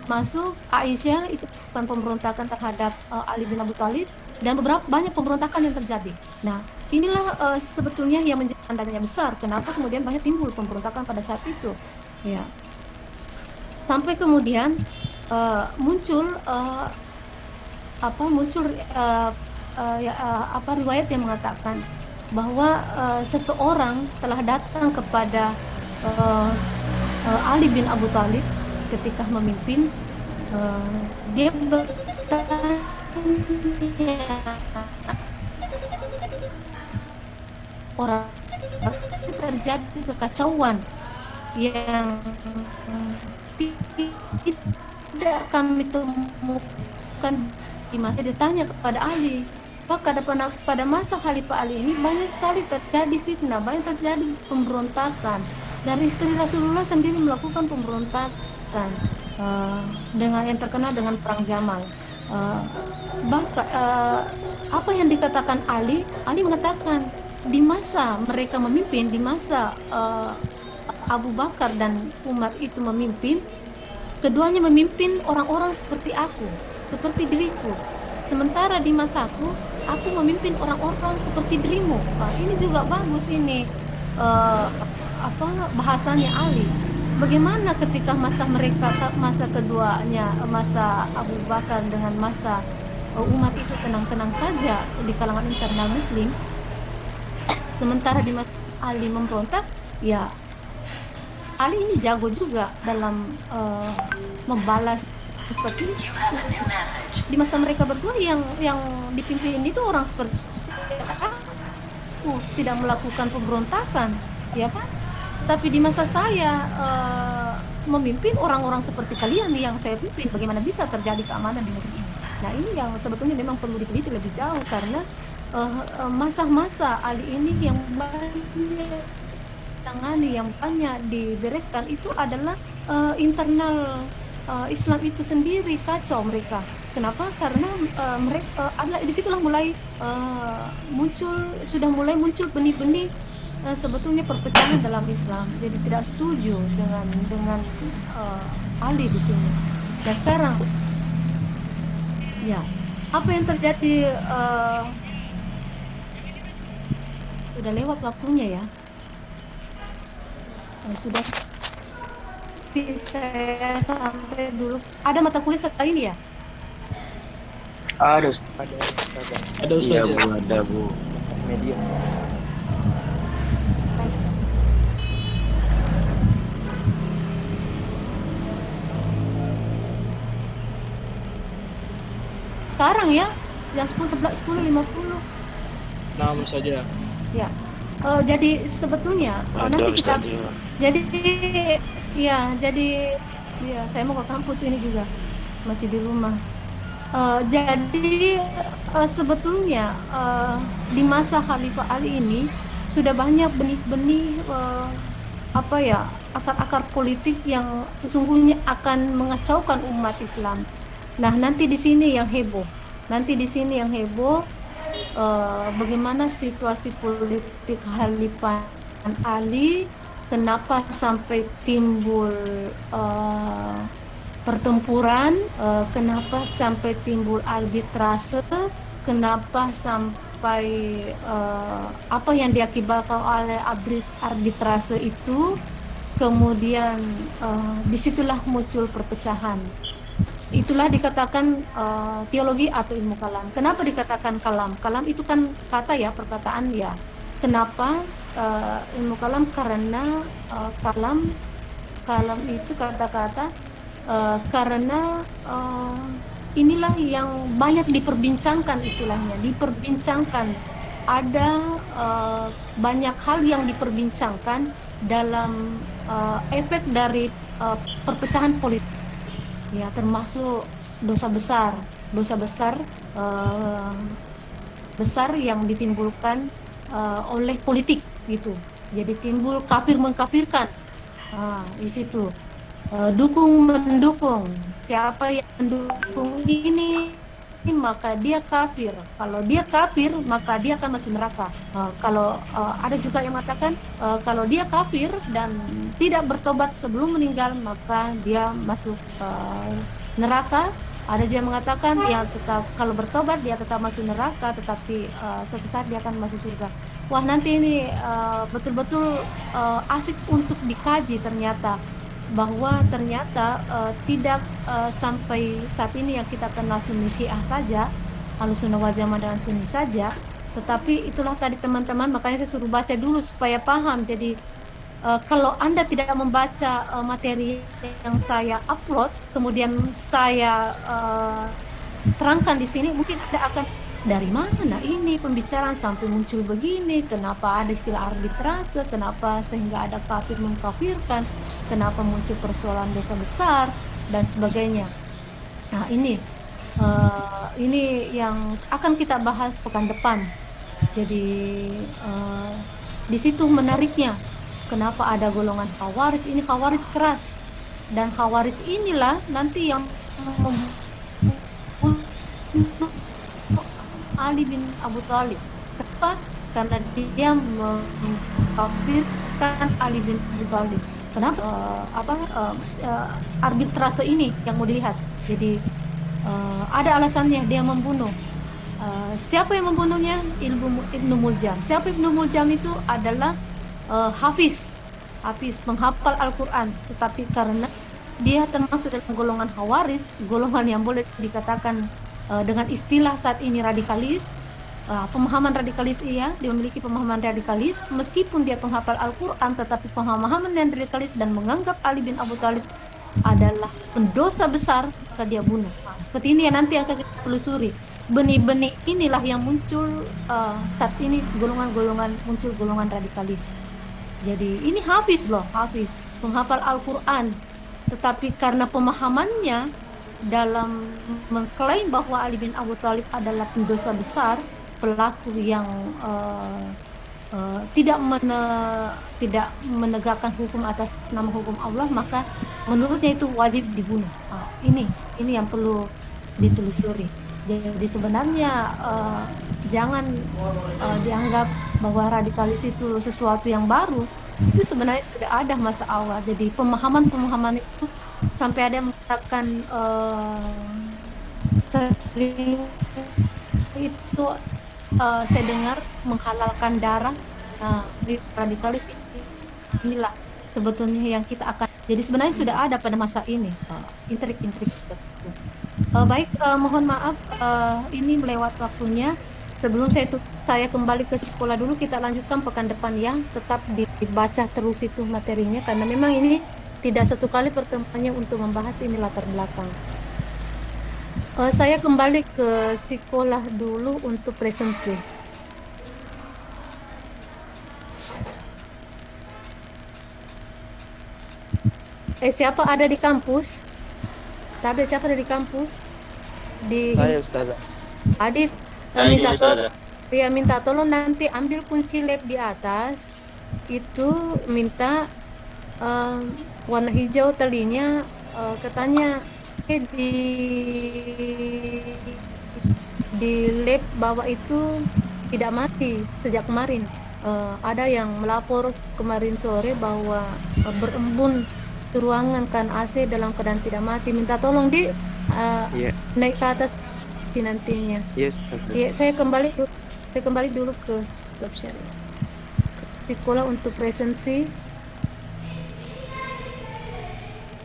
masuk Aisyah, itu bukan pemberontakan terhadap Ali bin Abi Thalib, dan banyak pemberontakan yang terjadi. Nah, inilah sebetulnya yang menjadi tandanya besar kenapa kemudian banyak timbul pemberontakan pada saat itu. Ya. Sampai kemudian muncul riwayat yang mengatakan bahwa seseorang telah datang kepada Ali bin Abi Thalib ketika memimpin. Dia bertanya, orang terjadi kekacauan yang tidak kami temukan di masa. Ditanya kepada Ali, maka pada masa Khalifah Ali ini banyak sekali terjadi fitnah, banyak terjadi pemberontakan, dan istri Rasulullah sendiri melakukan pemberontakan dengan yang terkenal dengan perang Jamal. Bahkan apa yang dikatakan Ali mengatakan di masa mereka memimpin, di masa Abu Bakar dan Umar itu memimpin, keduanya memimpin orang-orang seperti aku, seperti diriku. Sementara di masaku, aku memimpin orang-orang seperti dirimu. Ini juga bagus ini bahasanya Ali. Bagaimana ketika masa keduanya, masa Abu Bakar dengan masa umat itu tenang-tenang saja di kalangan internal Muslim, sementara di masa Ali memberontak, ya Ali ini jago juga dalam membalas seperti itu. Di masa mereka berdua yang dipimpin itu orang seperti aku, tidak melakukan pemberontakan, ya kan? Tapi di masa saya memimpin orang-orang seperti kalian yang saya pimpin, bagaimana bisa terjadi keamanan di negeri ini? Nah, ini yang sebetulnya memang perlu diteliti lebih jauh, karena masa-masa Ali ini yang banyak tangani, yang banyak dibereskan itu adalah internal Islam itu sendiri kacau mereka. Kenapa? Karena mereka adalah disitulah mulai sudah mulai muncul benih-benih sebetulnya perpecahan dalam Islam. Jadi tidak setuju dengan Ali di sini. Nah, sekarang ya apa yang terjadi sudah lewat waktunya ya. Sudah bisa sampai dulu. Ada mata kuliah setelah ini ya? Ada. Ada Iya Ustaz Bu, ya? ada Bu. Media. Sekarang ya, jam 10, 11, 10, 50. Namun saja. Ya. Jadi sebetulnya Ada nanti kita Ustaz ya. jadi saya mau ke kampus ini juga, masih di rumah. Jadi sebetulnya di masa Khalifah Ali ini sudah banyak benih-benih akar-akar politik yang sesungguhnya akan mengacaukan umat Islam. Nah, nanti di sini yang heboh. Bagaimana situasi politik Khalifah Ali, kenapa sampai timbul pertempuran, kenapa sampai timbul arbitrase, kenapa sampai apa yang diakibatkan oleh arbitrase itu, kemudian disitulah muncul perpecahan. Itulah dikatakan teologi atau ilmu kalam. Kenapa dikatakan kalam? Kalam itu kan kata ya, perkataan ya. Kenapa ilmu kalam? Karena kalam itu kata-kata, karena inilah yang banyak diperbincangkan, istilahnya diperbincangkan. Ada banyak hal yang diperbincangkan dalam efek dari perpecahan politik. Ya, termasuk dosa besar yang ditimbulkan oleh politik gitu. Jadi timbul kafir mengkafirkan. Di situ dukung mendukung. Siapa yang mendukung ini maka dia kafir. Kalau dia kafir maka dia akan masuk neraka. Kalau ada juga yang mengatakan kalau dia kafir dan tidak bertobat sebelum meninggal maka dia masuk neraka. Ada juga yang mengatakan ya tetap kalau bertobat dia tetap masuk neraka, tetapi suatu saat dia akan masuk surga. Wah, nanti ini betul-betul asik untuk dikaji ternyata, bahwa ternyata tidak sampai saat ini yang kita kenal Sunni Syiah saja, Ahlussunnah wal Jamaah dan Sunni saja, tetapi itulah tadi teman-teman, makanya saya suruh baca dulu supaya paham. Jadi kalau Anda tidak membaca materi yang saya upload, kemudian saya terangkan di sini, mungkin Anda akan dari mana ini pembicaraan sampai muncul begini, kenapa ada istilah arbitrase, kenapa sehingga ada kafir mengkafirkan, kenapa muncul persoalan dosa besar dan sebagainya. Nah, ini yang akan kita bahas pekan depan. Jadi di situ menariknya, kenapa ada golongan Khawarij. Ini Khawarij keras, dan Khawarij inilah nanti yang Ali bin Abu Thalib. Kenapa? Karena dia mengkafirkan Ali bin Abu Thalib. Kenapa? Arbitrase ini yang mau dilihat. Jadi ada alasannya dia membunuh. Siapa yang membunuhnya? Ibnu Muljam. Siapa Ibnu Muljam? Itu adalah Hafiz, penghafal Al-Quran. Tetapi karena dia termasuk dalam golongan Khawarij, golongan yang boleh dikatakan dengan istilah saat ini radikalis, pemahaman radikalis, dia memiliki pemahaman radikalis, meskipun dia penghafal Al-Quran, tetapi pemahaman yang radikalis dan menganggap Ali bin Abu Thalib adalah pendosa besar, maka dia bunuh. Seperti ini ya, nanti yang akan kita telusuri. Benih-benih inilah yang muncul saat ini, muncul golongan radikalis. Jadi ini Hafiz, penghafal Al-Quran, tetapi karena pemahamannya dalam mengklaim bahwa Ali bin Abu Thalib adalah pendosa besar, pelaku yang tidak menegakkan hukum atas nama hukum Allah, maka menurutnya itu wajib dibunuh. Ini yang perlu ditelusuri. Jadi sebenarnya jangan dianggap bahwa radikalis itu sesuatu yang baru. Itu sebenarnya sudah ada masa awal. Jadi pemahaman itu sampai ada yang mengatakan sering itu saya dengar menghalalkan darah radikalis inilah sebetulnya yang kita akan. Jadi sebenarnya sudah ada pada masa ini intrik-intrik seperti itu. Baik, mohon maaf ini melewat waktunya. Sebelum saya kembali ke sekolah dulu, kita lanjutkan pekan depan ya. Tetap dibaca terus itu materinya karena memang ini tidak satu kali pertemuannya untuk membahas ini latar belakang. Saya kembali ke sekolah dulu untuk presensi. Siapa ada di kampus? Tapi siapa ada di kampus? Saya Ustazah. Adit, minta tolong nanti ambil kunci lab di atas. Itu minta warna hijau talinya, katanya di lab bawah itu tidak mati sejak kemarin. Ada yang melapor kemarin sore bahwa berembun ruangan kan AC dalam keadaan tidak mati. Minta tolong naik ke atas nantinya. Yes. Saya kembali dulu ke stop share. Sekolah untuk presensi.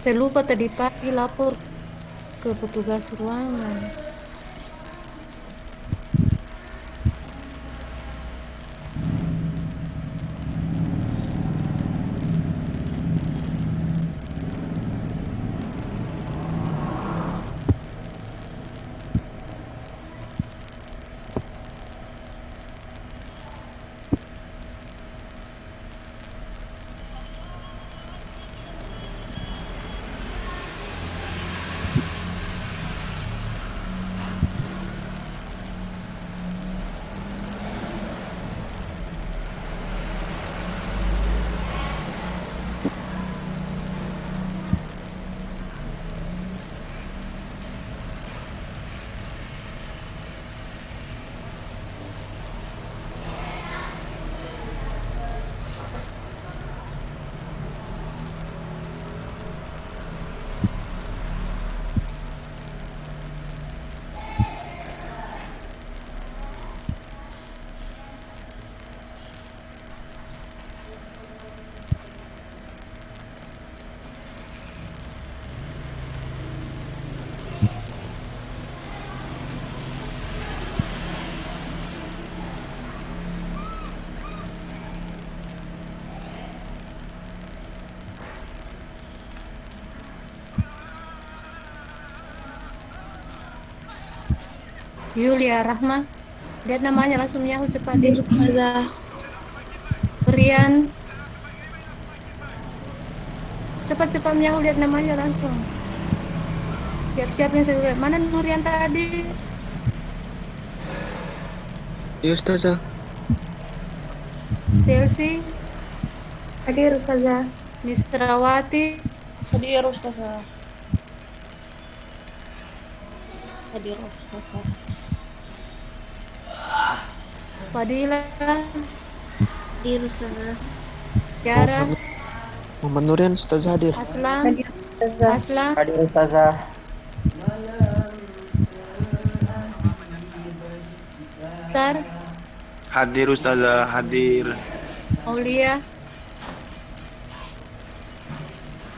Saya lupa tadi pagi lapor ke petugas ruangan. Yulia Rahma, lihat namanya langsung nyahu cepat deh. Brian, cepat-cepat nyahu, lihat namanya langsung. Siap-siapnya saya lihat. Mana Nurian tadi? Iya Ustazah. Chelsea, Hadir Ustazah. Mistrawati, Hadir Ustazah. Hadir Ustazah. Fadila, Hadir Ustazah. Tiara, Muhammad Nurian Ustazah hadir. Aslam, Hadir Ustazah. Aslam, Hadir Ustazah. Tar, Hadir Ustazah, hadir. Maulia.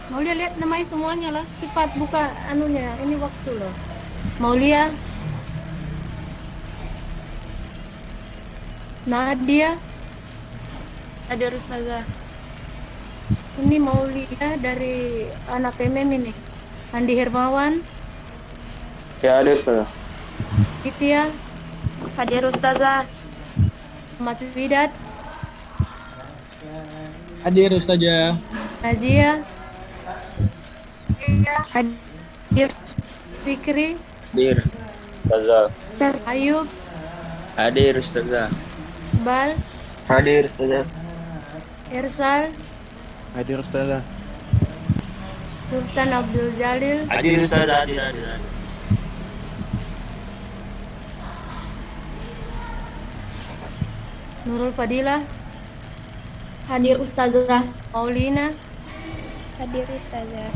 Maulia, lihat namanya semuanya lah, cepat buka anunya, ini waktu loh. Maulia, Nadia, Hadir Ustazah. ini Maulia dari anak PMM ini. Andi Hermawan, Ya, hadir Ustazah. Ditya, Hadir Ustazah. Ahmad Widat, Hadir Ustazah. Najia, Hadir Fikri, Hadir Ustazah. Ayub, Hadir Ustazah. Bal, Hadir Ustazah. Ersal, Hadir Ustazah. Sultan Abdul Jalil, Hadir Ustazah. Hadir. Nurul Fadilah, Hadir Ustazah. Paulina, Hadir Ustazah.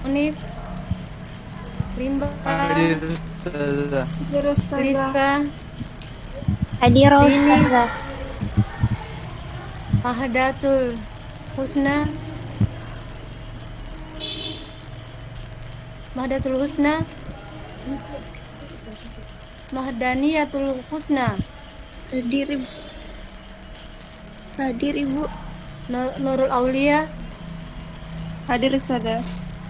Unif, Rimba, Hadir Ustazah. Hadir Ustazah. Rizka, Hadirah Rini. Ustazah. Mahdatul Husna. Mahdatul Husna. Mahdaniyatul Husna. Hadir Ibu. Hadir Ibu. Nurul Aulia. Hadir Ustazah.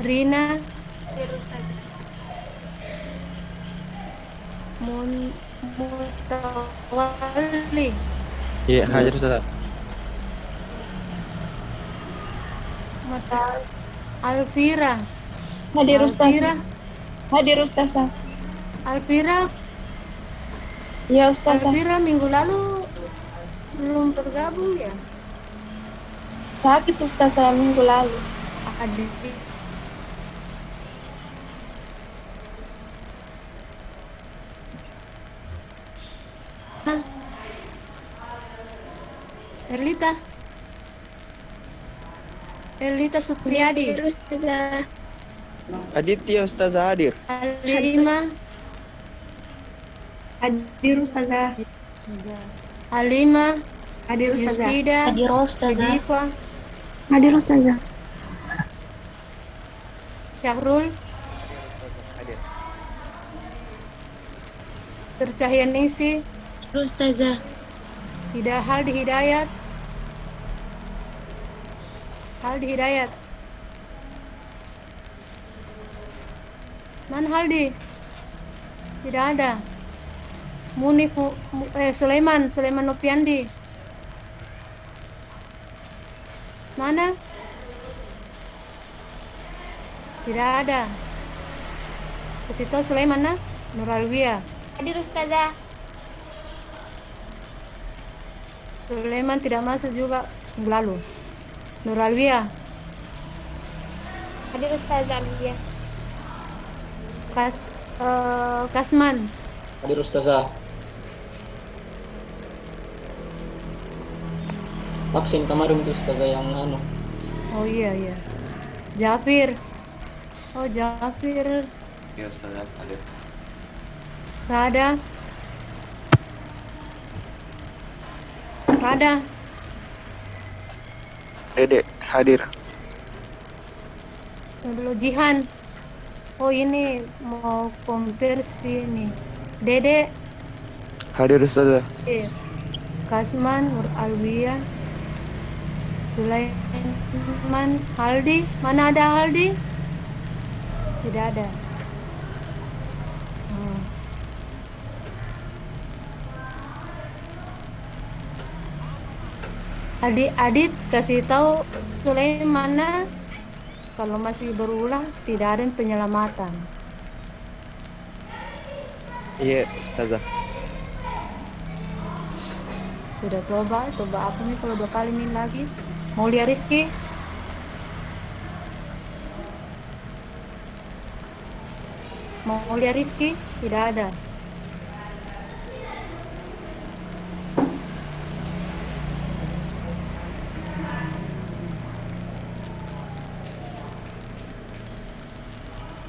Rina. Hadir Ustazah. Mutawalli. Iya, hadir Ustazah. Alfira. Hadir Ustazah. Alfira. Hadir Ustazah. Alfira. Ya Ustazah. Alfira minggu lalu belum bergabung ya? Sakit Ustazah minggu lalu. Adik. Erlita. Erlita Supriyadi. Hadir Ustazah. Aditya Ustazah hadir. Alima. Hadir Ustazah. Alima. Hadir Ustazah. Yusfida. Hadir Ustazah. Diva. Hadir Ustazah. Syahrul. Tercahyanisi. Ustazah. Haldi Hidayat. Haldi Hidayat. Mana Haldi? Tidak ada. Munif Sulaiman Nopiandi. Mana? Tidak ada. Kasih tahu Sulaiman nah? Nuralwia. Hadir Ustazah. Sulaiman tidak masuk juga minggu lalu. Nuralwia. Hadir Ustazah Alwia. Kasman. Hadir Ustazah. Vaksin kemarin tuh Ustazah yang anu. Oh iya. Jafir. Oh Jafir. Ya Ustazah, hadir. Rada. Dede hadir. Dulu Jihan. Oh ini mau konversi nih. Dede. Hadir Ustazah. Kasman, Nur Alwia, Sulaiman, Haldi. Mana ada Haldi? Tidak ada. Adit kasih tahu Sulaimana kalau masih berulah tidak ada penyelamatan. Iya Ustazah. Sudah coba apa nih kalau 2 kali min lagi? Maulia Rizky. Maulia Rizky tidak ada.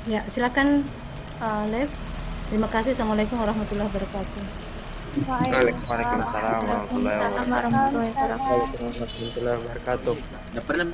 Ya, silakan Lev. Terima kasih. Assalamualaikum warahmatullahi wabarakatuh. Waalaikumsalam warahmatullahi wabarakatuh. Waalaikumsalam warahmatullahi wabarakatuh. Tidak pernah